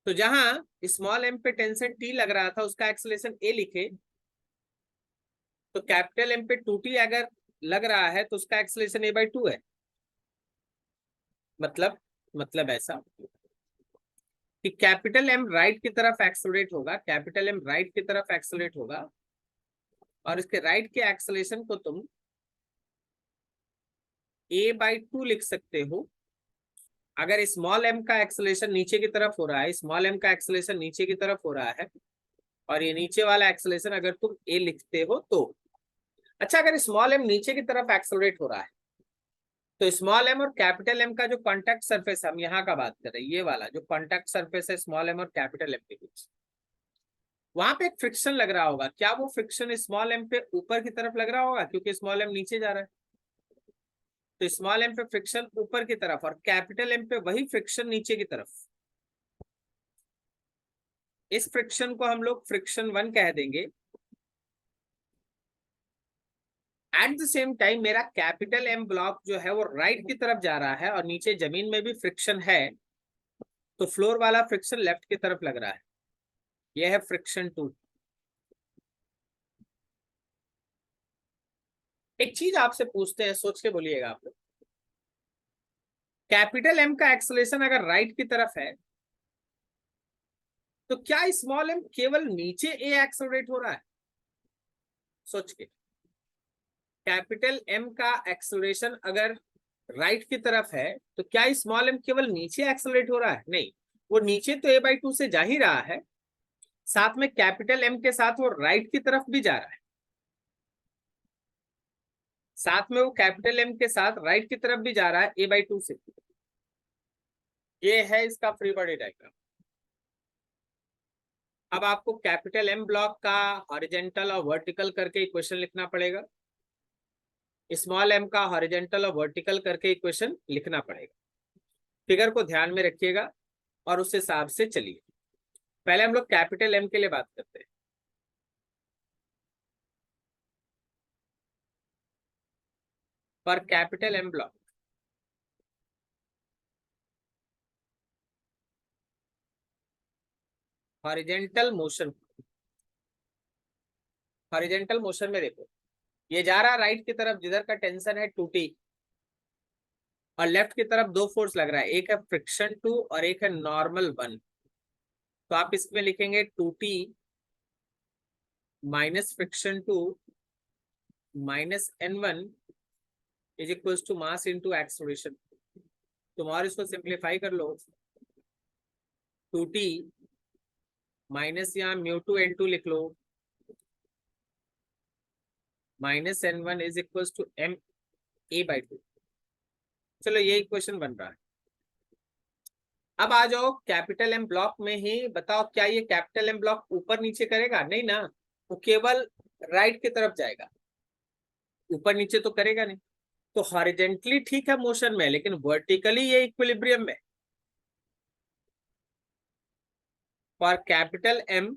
[SPEAKER 1] तो जहां स्मॉल m पे टेंशन T लग रहा था उसका एक्सेलरेशन A लिखे, तो कैपिटल M पे 2T अगर लग रहा है तो उसका एक्सेलरेशन A/2 है। मतलब ऐसा कि कैपिटल M राइट की तरफ एक्सेलरेट होगा, कैपिटल M राइट की तरफ एक्सेलरेट होगा, और इसके राइट के एक्सेलरेशन को तुम A/2 लिख सकते हो। अगर स्मॉल m का एक्सेलरेशन नीचे की तरफ हो रहा है, स्मॉल m का एक्सेलरेशन नीचे की तरफ हो रहा है, और ये नीचे वाला एक्सेलरेशन अगर तुम A लिखते हो तो अच्छा, अगर स्मॉल एम नीचे की तरफ एक्सेलरेट हो रहा है तो स्मॉल एम और कैपिटल एम का जो कॉन्टैक्ट सरफेस, हम यहाँ का बात कर रहे हैं, ये वाला जो कॉन्टैक्ट सरफेस है स्मॉल एम और कैपिटल एम के बीच, वहां पे एक फ्रिक्शन लग रहा होगा। क्या वो फ्रिक्शन स्मॉल एम पे ऊपर की तरफ लग रहा होगा क्योंकि स्मॉल एम नीचे जा रहा है? तो स्मॉल एम पे फ्रिक्शन ऊपर की तरफ और कैपिटल एम पे वही फ्रिक्शन नीचे की तरफ। इस फ्रिक्शन को हम लोग फ्रिक्शन 1 कह देंगे। एट द सेम टाइम मेरा कैपिटल एम ब्लॉक जो है वो राइट की तरफ जा रहा है और नीचे जमीन में भी फ्रिक्शन है, तो फ्लोर वाला फ्रिक्शन लेफ्ट की तरफ लग रहा है। यह है फ्रिक्शन 2। एक चीज आपसे पूछते हैं, सोच के बोलिएगा आप लोग। कैपिटल एम का एक्सेलरेशन अगर राइट की तरफ है तो क्या स्मॉल एम केवल नीचे ए एक्सेलरेट हो रहा है? सोच के। कैपिटल एम का एक्सेलरेशन अगर राइट की तरफ है तो क्या स्मॉल एम केवल नीचे एक्सेलरेट हो रहा है? नहीं, वो नीचे तो a/2 से जा ही रहा है, साथ में कैपिटल एम के साथ वो राइट की तरफ भी जा रहा है, साथ में वो कैपिटल एम के साथ राइट की तरफ भी जा रहा है a/2 से। ये है इसका फ्री बॉडी डायग्राम। अब आपको कैपिटल एम ब्लॉक का हॉरिजॉन्टल और वर्टिकल करके इक्वेशन लिखना पड़ेगा, स्मॉल एम का हॉरिजॉन्टल और वर्टिकल करके इक्वेशन लिखना पड़ेगा। फिगर को ध्यान में रखिएगा और उस हिसाब से चलिए। पहले हम लोग कैपिटल एम के लिए बात करते हैं। For capital M block, horizontal motion, horizontal motion में देखो ये जा रहा राइट की तरफ जिधर का टेंशन है 2T, और लेफ्ट की तरफ दो फोर्स लग रहा है, एक है फ्रिक्शन 2 और एक है नॉर्मल 1। तो आप इसमें लिखेंगे 2T minus friction 2 minus N1 is equal to mass into acceleration. तुम और इसको सिंप्लीफाई कर लो, 2T माइनस यहाँ μ2 N2 लिख लो minus N1 is equal to ma/2। चलो ये इक्वेशन बन रहा है। अब आ जाओ कैपिटल एम ब्लॉक में ही, बताओ क्या ये कैपिटल एम ब्लॉक ऊपर नीचे करेगा? नहीं ना, वो केवल राइट की तरफ जाएगा, ऊपर नीचे तो करेगा नहीं। तो हॉरिजेंटली ठीक है मोशन में, लेकिन वर्टिकली ये इक्विलिब्रियम में। For capital M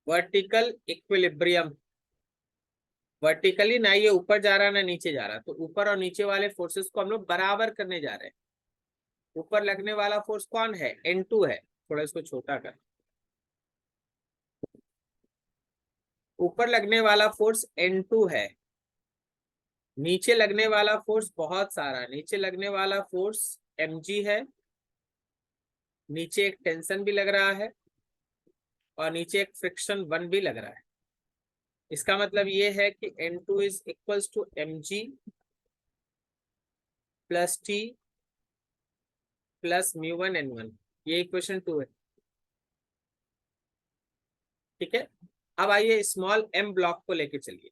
[SPEAKER 1] vertical equilibrium, vertically ना ये ऊपर जा रहा ना नीचे जा रहा, तो ऊपर और नीचे वाले फोर्सेस को हम लोग बराबर करने जा रहे हैं। ऊपर लगने वाला फोर्स कौन है? N2 है। थोड़ा इसको छोटा कर। ऊपर लगने वाला फोर्स N2 है, नीचे लगने वाला फोर्स बहुत सारा, नीचे लगने वाला फोर्स mg है, नीचे एक टेंशन भी लग रहा है और नीचे एक फ्रिक्शन 1 भी लग रहा है। इसका मतलब ये है कि N2 is equals to mg plus t plus μ1 N1। ये इक्वेशन 2 है। ठीक है, अब आइए स्मॉल m ब्लॉक को लेके चलिए।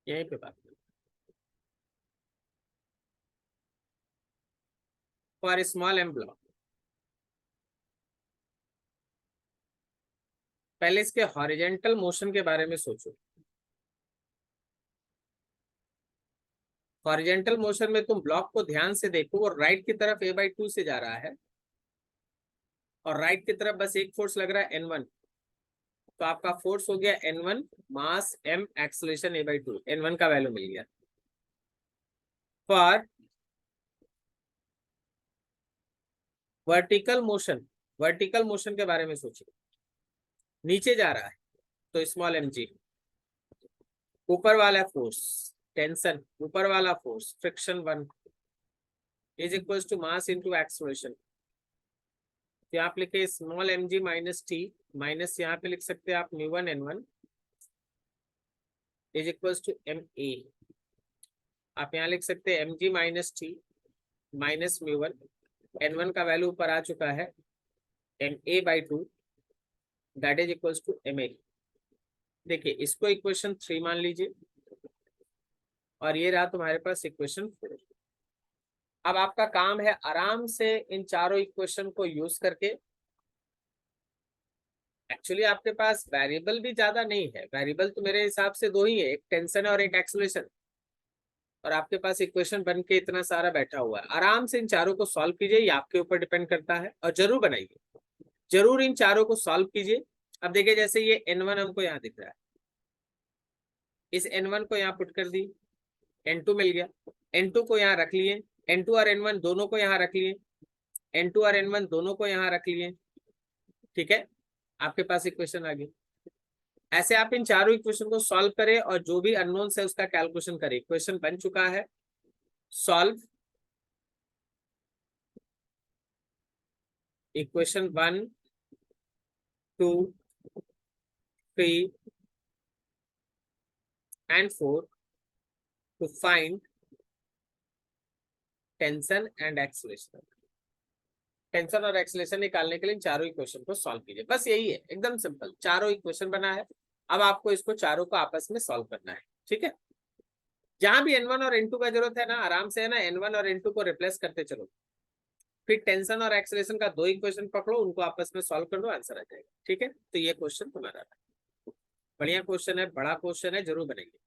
[SPEAKER 1] यहीं पे बात करें। फॉर स्मॉल m ब्लॉक, पहले इसके हॉरिजॉन्टल मोशन के बारे में सोचो। हॉरिजॉन्टल मोशन में तुम ब्लॉक को ध्यान से देखो, वो राइट की तरफ a/2 से जा रहा है और राइट की तरफ बस एक फोर्स लग रहा है N1। तो आपका फोर्स हो गया N1 मास m एक्सेलरेशन a/2, N1 का वैल्यू मिल गया। For vertical motion, vertical motion के बारे में सोचिए। नीचे जा रहा है तो स्मॉल mg, ऊपर वाला फोर्स टेंशन, ऊपर वाला force friction 1 is equal to mass into acceleration. तो यहाँ पे लिखे small mg minus T, minus यहाँ पे लिख सकते हैं आप μ1 N1 is equal to ma। आप यहाँ लिख सकते हैं mg minus T minus mu one, n1 का वैल्यू ऊपर आ चुका है ma/2 that is equals to ma। देखिए इसको इक्वेशन 3 मान लीजिए और ये रहा तुम्हारे पास इक्वेशन 4। अब आपका काम है आराम से इन चारों इक्वेशन को यूज करके, एक्चुअली आपके पास वेरिएबल भी ज्यादा नहीं है, वेरिएबल तो मेरे हिसाब से दो ही है, एक टेंशन और एक एक्सेलरेशन, और आपके पास इक्वेशन बन के इतना सारा बैठा हुआ है। आराम से इन चारों को सॉल्व कीजिए, ये आपके ऊपर डिपेंड करता है, और जरूर बनाइए, जरूर इन चारों को सॉल्व कीजिए। अब देखिए जैसे ये n1 हमको यहाँ दिख रहा है, इस n1 को यहाँ पुट कर दी, n2 मिल गया, n2 को यहाँ रख लिए, n2 और n1 दोनों को यहाँ रख लिए, n2 और n1 दोनों को यहाँ रख लिए, ठीक है, आपके पास इक्वेशन आ गई। ऐसे आप इन चारों इक्वेशन को सॉल्व करें और जो भी अननोन है उसका कैलकुलेशन करें। इक्वेशन बन चुका है, solve equation 1 2 3 and 4 to find tension and acceleration. Tension और एक्सेलरेशन निकालने के लिए इन चारों इक्वेशन को सॉल्व कीजिए, बस यही है, एकदम सिंपल। चारों इक्वेशन बना है, अब आपको इसको चारों को आपस में सॉल्व करना है, ठीक है। जहां भी n1 और n2 का जरूरत है ना, आराम से है ना n1 और n2 को रिप्लेस करते चलो, फिर टेंशन और एक्सेलरेशन का दो इक्वेशन पकड़ो, उनको आपस में सॉल्व कर दो, आंसर आ जाएगा, ठीक है। तो ये क्वेश्चन तुम्हारा बढ़िया क्वेश्चन है, बड़ा क्वेश्चन है, जरूर बनेंगे।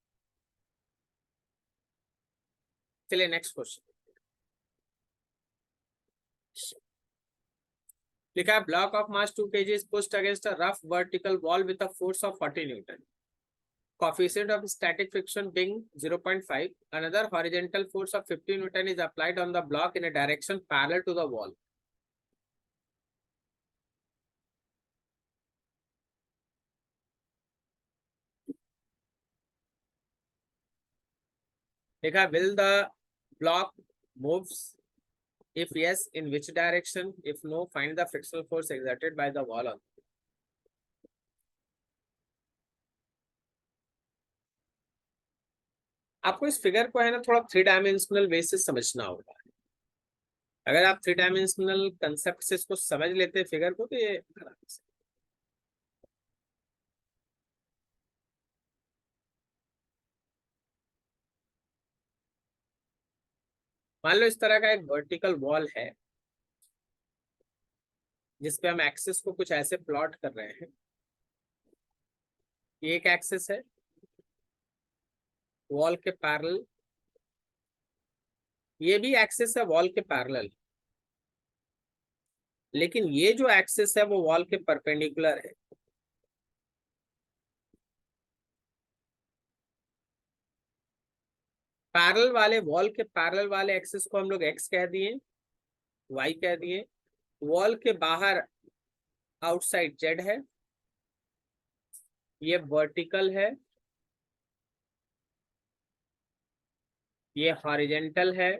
[SPEAKER 1] चलिए नेक्स्ट क्वेश्चन लिखा है, block of mass 2 kg is pushed against a rough vertical wall with a force of 40 Newton. Coefficient of static friction being 0.5. Another horizontal force of 50 Newton is applied on the block in a direction parallel to the wall. लिखा, will the block moves? If yes, in which direction? If no, find the frictional force exerted by the wall on. आपको इस figure को है ना थोड़ा 3 dimensional वे से समझना होगा। अगर आप 3 डायमेंशनल कंसेप्ट से इसको समझ लेते फिगर को, तो ये आराम से। मान लो इस तरह का एक वर्टिकल वॉल है जिसपे हम एक्सिस को कुछ ऐसे प्लॉट कर रहे हैं। ये एक एक्सिस है वॉल के पैरेलल, ये भी एक्सिस है वॉल के पैरेलल, लेकिन ये जो एक्सिस है वो वॉल के परपेंडिकुलर है। पैरेलल वाले वॉल के पैरेलल वाले एक्सिस को हम लोग एक्स कह दिए, वाई कह दिए। वॉल के बाहर आउटसाइड जेड है, ये वर्टिकल है, ये हॉरिजेंटल है,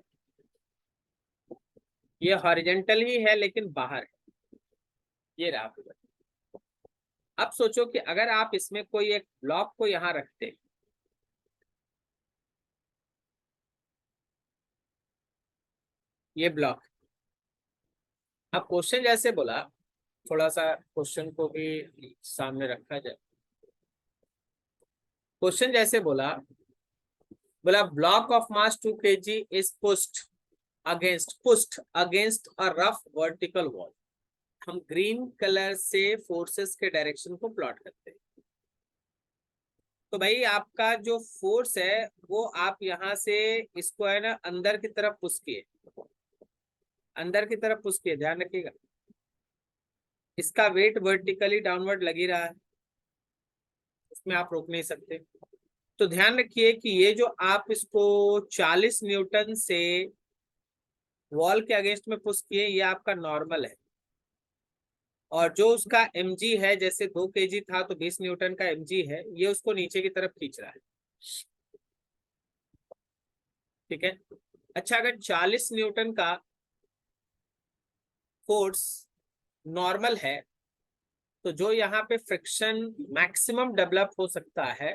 [SPEAKER 1] ये हॉरिजेंटल ही है लेकिन बाहर है, ये रहा। अब सोचो कि अगर आप इसमें कोई एक ब्लॉक को यहां रखते, ये ब्लॉक। अब क्वेश्चन जैसे बोला, थोड़ा सा क्वेश्चन को भी सामने रखा जाए। क्वेश्चन जैसे बोला block of mass 2 kg is pushed against a rough vertical wall. हम ग्रीन कलर से फोर्सेस के डायरेक्शन को प्लॉट करते हैं। तो भाई आपका जो फोर्स है वो आप यहां से इसको है ना अंदर की तरफ पुश किए, अंदर की तरफ पुश किए, ध्यान रखिएगा। इसका वेट वर्टिकली डाउनवर्ड लग ही रहा है, उसमें आप रोक नहीं सकते। तो ध्यान रखिए कि ये जो आप इसको 40 न्यूटन से वॉल के अगेंस्ट में पुश किए, ये आपका नॉर्मल है, और जो उसका mg है, जैसे 2 kg था तो 20 न्यूटन का mg है, ये उसको नीचे की तरफ खींच रहा है, ठीक है। अच्छा, अगर 40 न्यूटन का फोर्स नॉर्मल है तो जो यहाँ पे फ्रिक्शन मैक्सिमम डेवलप हो सकता है,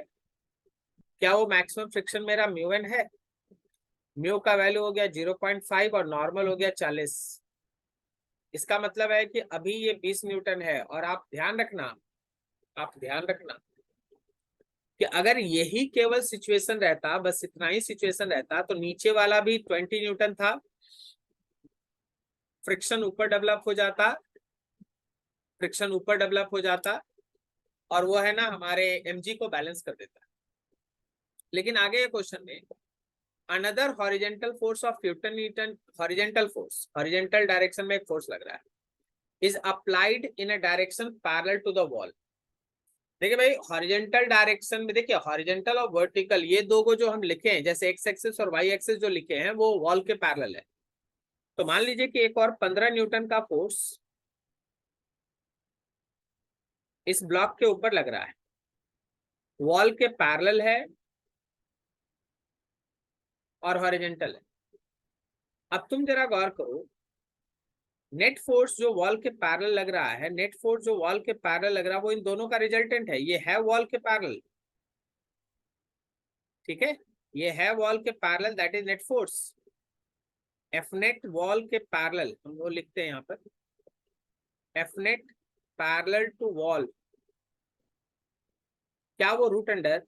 [SPEAKER 1] क्या वो मैक्सिमम फ्रिक्शन मेरा म्यू1 है? म्यू का वैल्यू हो गया 0.5 और नॉर्मल हो गया 40। इसका मतलब है कि अभी ये 20 न्यूटन है। और आप ध्यान रखना कि अगर यही केवल सिचुएशन रहता, बस इतना ही सिचुएशन रहता, तो नीचे वाला भी 20 न्यूटन था, फ्रिक्शन ऊपर डेवलप हो जाता, फ्रिक्शन ऊपर डेवलप हो जाता, और वो है ना हमारे mg को बैलेंस कर देता। लेकिन आगे ये क्वेश्चन में another horizontal force of 15 newton, horizontal force, horizontal direction में एक फोर्स लग रहा है, is applied in a direction parallel to the wall. देखिए भाई, हॉरिजेंटल डायरेक्शन में देखिए, हॉरिजेंटल और वर्टिकल ये दो को जो हम लिखे हैं, जैसे एक्स एक्सिस और वाई एक्सिस जो लिखे हैं, वो वॉल के पैरेलल है। तो मान लीजिए कि एक और 15 न्यूटन का फोर्स इस ब्लॉक के ऊपर लग रहा है, वॉल के पैरेलल है और हॉरिजेंटल है। अब तुम जरा गौर करो, नेट फोर्स जो वॉल के पैरेलल लग रहा है, नेट फोर्स जो वॉल के पैरेलल लग रहा है, वो इन दोनों का रिजल्टेंट है। ये है वॉल के पैरेलल, ठीक है, ये है वॉल के parallel, that is net force. F net wall के पैरेलल हम वो लिखते हैं यहाँ पर, F net parallel to wall, क्या वो रूट अंडर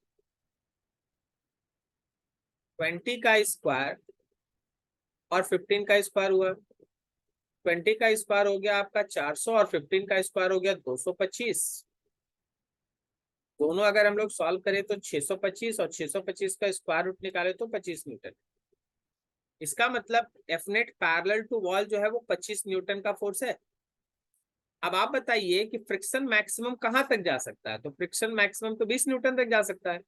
[SPEAKER 1] 20 का स्क्वायर और 15 का स्क्वायर हुआ। 20 का स्क्वायर हो गया आपका 400 और 15 का स्क्वायर हो गया 225। दोनों अगर हम लोग सॉल्व करें तो 625 और 625 का स्क्वायर रूट निकाले तो 25 न्यूटन। इसका मतलब F net parallel to wall जो है वो 25 न्यूटन का फोर्स है। अब आप बताइए कि फ्रिक्शन मैक्सिमम कहां तक जा सकता है? तो फ्रिक्शन मैक्सिमम तो 20 न्यूटन तक जा सकता है।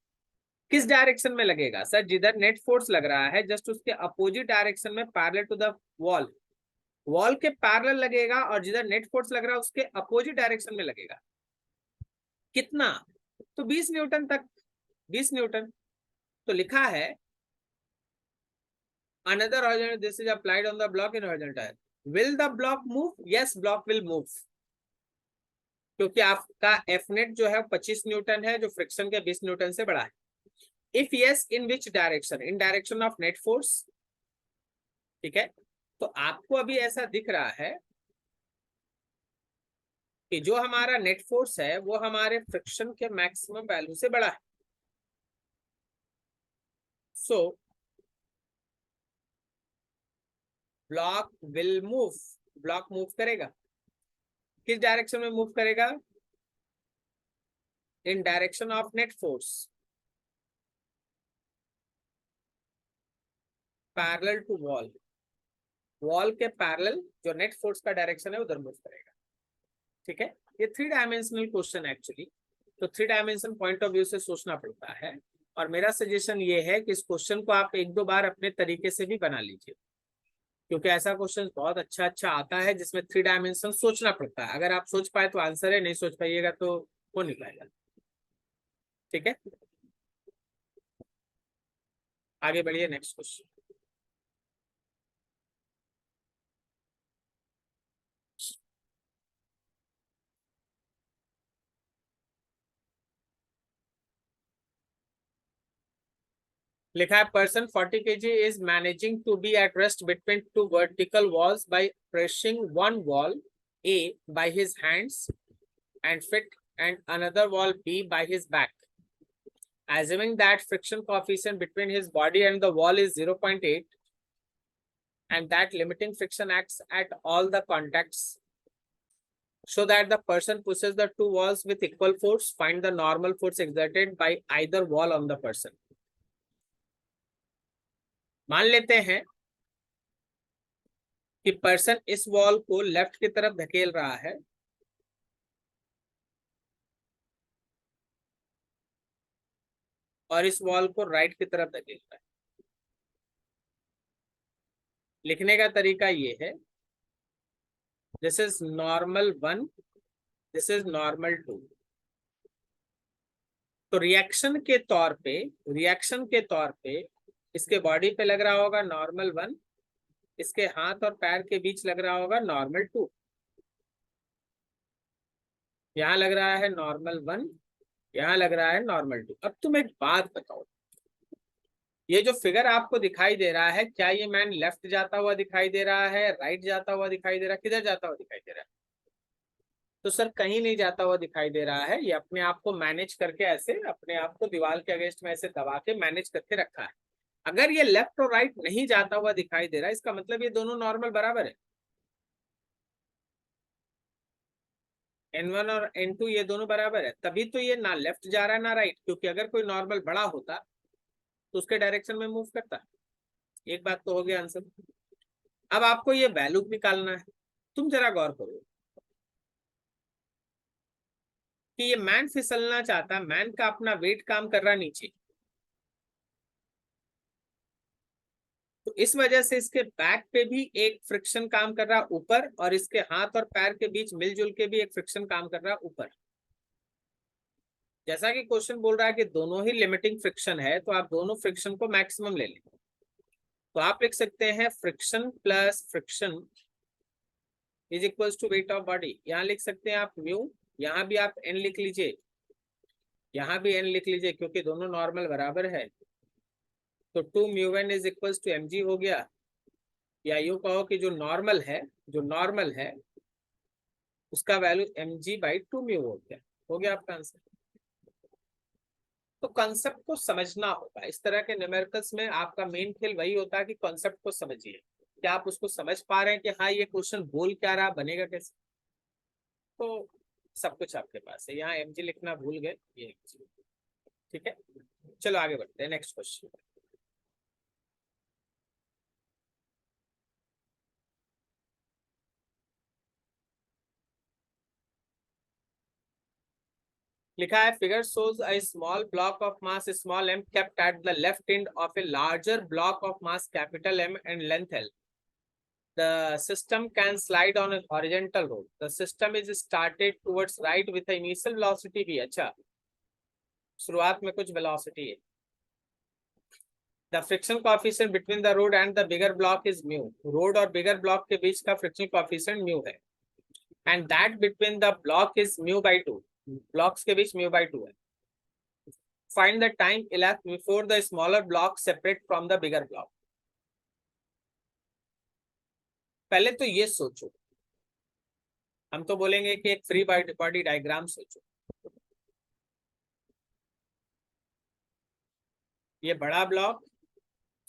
[SPEAKER 1] किस डायरेक्शन में लगेगा सर? जिधर नेट फोर्स लग रहा है जस्ट उसके अपोजिट डायरेक्शन में parallel to the wall, wall के पैरेलल लगेगा, और जिधर नेट फोर्स लग रहा है उसके अपोजिट डायरेक्शन में लगेगा। कितना? तो 20 न्यूटन तक, 20 न्यूटन। तो लिखा है another horizontal, this is applied on the block in horizontal, will the block move? Yes, block will move, क्योंकि आपका एफ नेट जो है 25 न्यूटन है, जो फ्रिक्शन के 20 न्यूटन से बड़ा है। If yes, in which direction? In direction of net force, ठीक है। तो आपको अभी ऐसा दिख रहा है कि जो हमारा नेट फोर्स है वो हमारे फ्रिक्शन के मैक्सिमम वैल्यू से बड़ा है। So block will move, block move करेगा। किस डायरेक्शन में मूव करेगा? In direction of net force parallel to wall, wall के पैरेलल जो नेट फोर्स का डायरेक्शन है उधर मूव करेगा, ठीक है। ये 3 डायमेंशनल क्वेश्चन एक्चुअली, तो 3 डायमेंशन पॉइंट ऑफ व्यू से सोचना पड़ता है। और मेरा सजेशन ये है कि इस क्वेश्चन को आप एक दो बार अपने तरीके से भी बना लीजिए, क्योंकि ऐसा क्वेश्चन बहुत अच्छा अच्छा आता है जिसमें 3 डायमेंशन सोचना पड़ता है। अगर आप सोच पाए तो आंसर है, नहीं सोच पाइएगा तो हो नहीं पाएगा, ठीक है। आगे बढ़िए, नेक्स्ट क्वेश्चन। लिखा है person 40 kg is managing to be at rest between two vertical walls by pressing one wall A by his hands and feet and another wall B by his back, assuming that friction coefficient between his body and the wall is 0.8 and that limiting friction acts at all the contacts so that the person pushes the two walls with equal force. Find the normal force exerted by either wall on the person. मान लेते हैं कि person इस wall को left की तरफ धकेल रहा है और इस वॉल को राइट की तरफ धकेल रहा है। लिखने का तरीका ये है, this is normal 1, this is normal 2। तो रिएक्शन के तौर पे इसके बॉडी पे लग रहा होगा नॉर्मल 1, इसके हाथ और पैर के बीच लग रहा होगा नॉर्मल 2। यहाँ लग रहा है नॉर्मल 1, यहाँ लग रहा है नॉर्मल 2। अब तुम एक बात बताओ, ये जो फिगर आपको दिखाई दे रहा है, क्या ये मैन लेफ्ट जाता हुआ दिखाई दे रहा है, राइट जाता हुआ दिखाई दे रहा है, किधर जाता हुआ दिखाई दे रहा है? तो सर कहीं नहीं जाता हुआ दिखाई दे रहा है, ये अपने आप को मैनेज करके ऐसे अपने आप को दीवार के अगेंस्ट में ऐसे दबा के मैनेज करके रखा है। अगर ये लेफ्ट और राइट नहीं जाता हुआ दिखाई दे रहा है, इसका मतलब ये दोनों नॉर्मल बराबर है। N1 और N2 ये दोनों बराबर है, तभी तो ये ना लेफ्ट जा रहा है ना राइट, क्योंकि अगर कोई नॉर्मल बड़ा होता तो उसके डायरेक्शन में मूव करता। एक बात तो हो गया आंसर। अब आपको ये वैल्यू निकालना है। तुम जरा गौर करो कि ये मैन फिसलना चाहता, मैन का अपना वेट काम कर रहा नीचे, तो इस वजह से इसके बैक पे भी एक फ्रिक्शन काम कर रहा ऊपर, और इसके हाथ और पैर के बीच मिलजुल के भी एक फ्रिक्शन काम कर रहा ऊपर। जैसा कि क्वेश्चन बोल रहा है कि दोनों ही लिमिटिंग फ्रिक्शन है, तो आप दोनों फ्रिक्शन को मैक्सिमम ले लें। तो आप लिख सकते हैं friction plus friction is equals to weight of body. यहाँ लिख सकते हैं आप म्यू, यहाँ भी आप एन लिख लीजिए, यहाँ भी एन लिख लीजिए, क्योंकि दोनों नॉर्मल बराबर है। तो 2 mu N is equals to M G हो गया, या यूं कहो कि जो नॉर्मल है, जो नॉर्मल है उसका वैल्यू mg/2 म्यू हो गया आपका आंसर। तो कॉन्सेप्ट को समझना होगा। इस तरह के न्यूमेरिकल्स में आपका मेन खेल वही होता है कि कॉन्सेप्ट को समझिए, क्या आप उसको समझ पा रहे हैं कि हाँ ये क्वेश्चन बोल क्या रहा, बनेगा कैसे। तो सब कुछ आपके पास है। यहाँ mg लिखना भूल गए, ये ठीक है। चलो आगे बढ़ते हैं, नेक्स्ट क्वेश्चन। लिखा है figure shows a small block of mass small m kept at the left end of a larger block of mass capital M and length L. The system can slide on a horizontal road. The system is started towards right with the initial velocity v। अच्छा, शुरुआत में कुछ velocity है। The friction coefficient between the road and the bigger block is mu. Road और bigger block के बीच का friction coefficient mu है। And that between the block is mu by 2. Blocks के बीच mu by 2 है। Find the time elapsed before the smaller block separate from the bigger block. पहले तो ये सोचो, हम तो बोलेंगे कि एक फ्री बॉडी डायग्राम सोचो। ये बड़ा ब्लॉक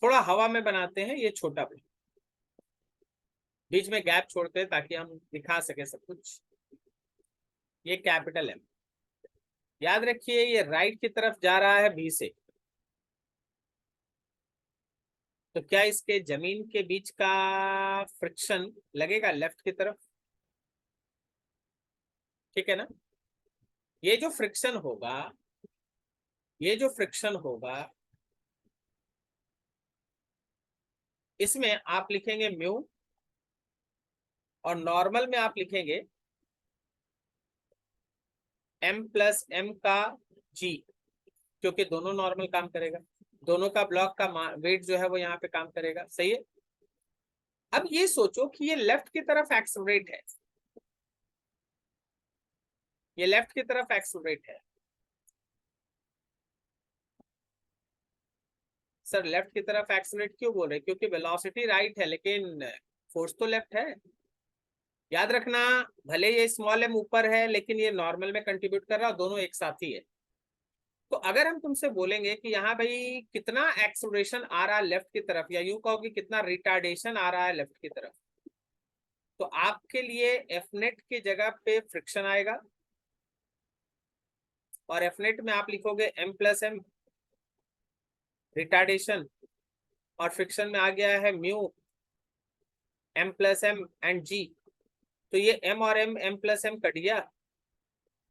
[SPEAKER 1] थोड़ा हवा में बनाते हैं, ये छोटा ब्लॉक बीच में गैप छोड़ते हैं ताकि हम दिखा सके सब कुछ। ये कैपिटल एम, याद रखिए ये राइट की तरफ जा रहा है बी से, तो क्या इसके जमीन के बीच का फ्रिक्शन लगेगा लेफ्ट की तरफ? ठीक है ना। ये जो फ्रिक्शन होगा, ये जो फ्रिक्शन होगा, इसमें आप लिखेंगे म्यू, और नॉर्मल में आप लिखेंगे m प्लस एम का g, क्योंकि दोनों नॉर्मल काम करेगा, दोनों का ब्लॉक का वेट जो है वो यहाँ पे काम करेगा। सही है। अब ये सोचो कि ये लेफ्ट की तरफ एक्सेलरेट है, ये लेफ्ट की तरफ एक्सेलरेट है। सर लेफ्ट की तरफ एक्सेलरेट क्यों बोल रहे हैं? क्योंकि वेलोसिटी राइट है लेकिन फोर्स तो लेफ्ट है। याद रखना, भले ये स्मॉल एम ऊपर है लेकिन ये नॉर्मल में कंट्रीब्यूट कर रहा है, दोनों एक साथ ही है। तो अगर हम तुमसे बोलेंगे कि यहाँ भाई कितना एक्सेलरेशन आ रहा है लेफ्ट की तरफ, या यूं कहो कि कितना रिटार्डेशन आ रहा है लेफ्ट की तरफ, तो आपके लिए एफ नेट की जगह पे फ्रिक्शन आएगा, और एफ नेट में आप लिखोगे एम प्लस एम रिटार्डेशन, और फ्रिक्शन में आ गया है mu M plus M and G. तो ये एम और एम प्लस एम कट गया,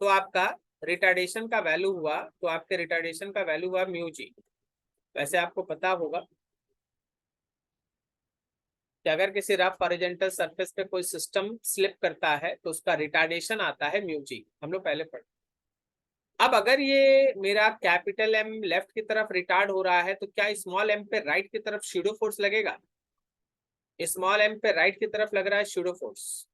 [SPEAKER 1] तो आपका रिटार्डेशन का वैल्यू हुआ, तो आपके रिटार्डेशन का वैल्यू हुआ म्यू जी। वैसे आपको पता होगा कि अगर किसी रफ हॉरिजॉन्टल सरफेस पे कोई सिस्टम स्लिप करता है तो उसका रिटार्डेशन आता है म्यू जी, हम लोग पहले पढ़े। अब अगर ये मेरा कैपिटल एम लेफ्ट की तरफ रिटार्ड हो रहा है, तो क्या स्मॉल एम पे राइट की तरफ शैडो फोर्स लगेगा? स्मॉल एम पे राइट की तरफ लग रहा है शैडो फोर्स,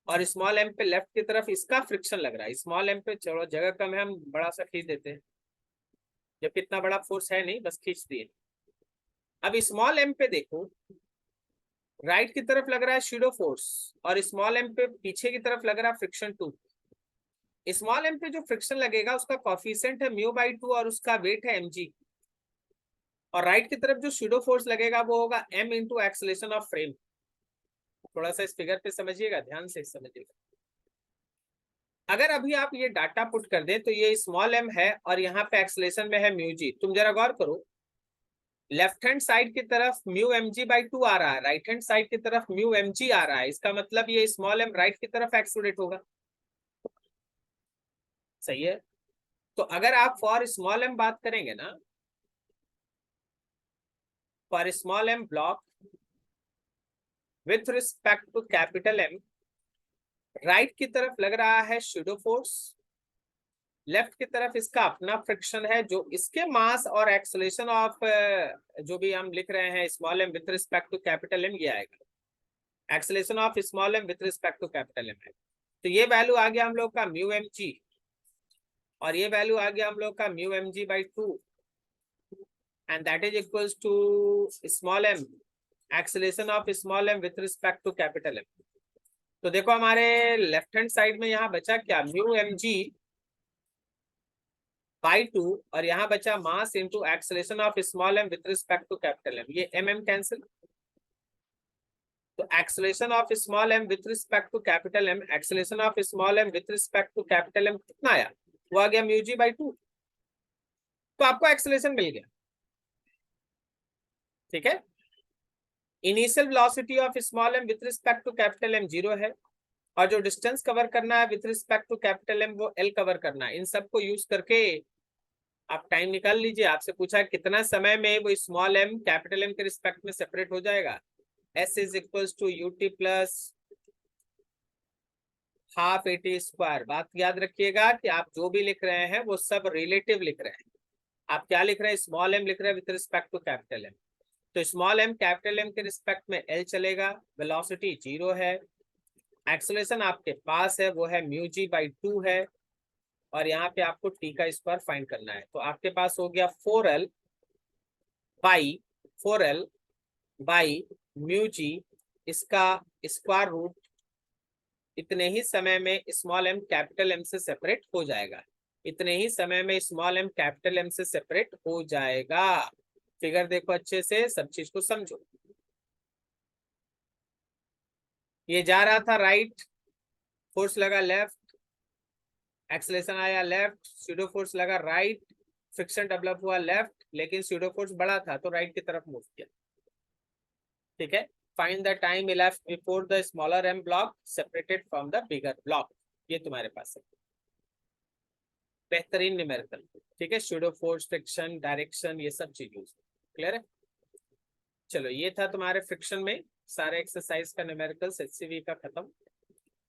[SPEAKER 1] और स्मॉल एम पे लेफ्ट की तरफ इसका फ्रिक्शन लग रहा है। स्मॉल एम पे चलो जगह कम है, हम बड़ा सा खींच देते हैं, जब कितना बड़ा फोर्स है नहीं, बस खींच दिए। अब स्मॉल एम पे देखो, राइट की तरफ लग रहा है शूडो फोर्स, और स्मॉल एम पे पीछे की तरफ लग रहा है फ्रिक्शन 2। स्मॉल एम पे जो फ्रिक्शन लगेगा उसका कॉफिशिएंट है μ/2 और उसका वेट है mg। और राइट की तरफ जो शूडो फोर्स लगेगा वो होगा m into acceleration of frame. थोड़ा सा इस फिगर पे समझिएगा, ध्यान से समझिएगा। अगर अभी आप ये डाटा पुट कर दें तो ये स्मॉल एम है और यहाँ पे एक्सेलेरेशन में है μg। तुम जरा गौर करो, लेफ्ट हैंड साइड की तरफ μmg/2 आ रहा है, राइट हैंड साइड की तरफ μmg आ रहा है। इसका मतलब ये स्मॉल एम राइट की तरफ एक्सेलरेट होगा। सही है। तो अगर आप फॉर स्मॉल एम बात करेंगे ना, for small M block with respect to capital M, right की तरफ लग रहा है शूडो फोर्स, लेफ्ट की तरफ इसका अपना फ्रिक्शन है, जो इसके मास और एक्सेलरेशन ऑफ जो भी हम लिख रहे हैं small M with respect to capital M, ये आएगा acceleration of small M with respect to capital M है। तो ये वैल्यू आ गया हम लोग का μmg, और ये वैल्यू आ गया हम लोग का μmg/2, and that is equals to small M acceleration of small M with respect to capital M. तो देखो हमारे लेफ्ट हैंड साइड में यहाँ बचा क्या, μmg/2, और यहाँ बचा mass into acceleration of small M with respect to capital M. ये mm कैंसिल, तो acceleration of small M with respect to capital M, acceleration of small M with respect to capital M कितना आया, वो आ गया μg/2। तो आपको acceleration मिल गया। ठीक है। Initial velocity of small M with respect to capital M 0 है, और जो डिस्टेंस कवर करना है with respect to capital M वो l कवर करना है। इन सबको यूज करके आप टाइम निकाल लीजिए। आपसे पूछा कितना समय में वो स्मॉल एम कैपिटल एम के रिस्पेक्ट में सेपरेट हो जाएगा। s is equals to ut plus half at²। बात याद रखिएगा कि आप जो भी लिख रहे हैं वो सब रिलेटिव लिख रहे हैं। आप क्या लिख रहे हैं, स्मॉल एम लिख रहे हैं with respect to capital M, तो स्मॉल एम कैपिटल एम के रिस्पेक्ट में l चलेगा, वेलोसिटी 0 है, एक्सेलरेशन आपके पास है वो है μg/2 है, और यहाँ पे आपको t का स्क्वायर फाइंड करना है। तो आपके पास हो गया 4l बाई μg, इसका स्क्वायर रूट इतने ही समय में स्मॉल एम कैपिटल एम से सेपरेट हो जाएगा। इतने ही समय में स्मॉल एम कैपिटल एम से सेपरेट हो जाएगा। फिगर देखो अच्छे से, सब चीज को समझो। ये जा रहा था राइट, फोर्स लगा लेफ्ट, एक्सेलरेशन आया लेफ्ट, स्यूडो फोर्स लगा राइट, फ्रिक्शन डेवलप हुआ लेफ्ट, लेकिन स्यूडो फोर्स बड़ा था तो राइट की तरफ मूव किया। ठीक है। Find the time elapsed before the smaller M block separated from the bigger block. ये तुम्हारे पास है, बेहतरीन न्यूमेरिकल। ठीक है, स्यूडो फोर्स, फ्रिक्शन, डायरेक्शन, ये सब चीज यूज। क्लियर है। चलो ये था तुम्हारे फ्रिक्शन में सारे एक्सरसाइज का न्यूमेरिकल्स HCV का खत्म।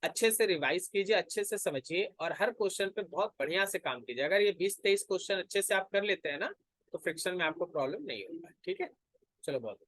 [SPEAKER 1] अच्छे से रिवाइज कीजिए, अच्छे से समझिए, और हर क्वेश्चन पे बहुत बढ़िया से काम कीजिए। अगर ये 20-23 क्वेश्चन अच्छे से आप कर लेते हैं ना, तो फ्रिक्शन में आपको प्रॉब्लम नहीं होगा। ठीक है, चलो बहुत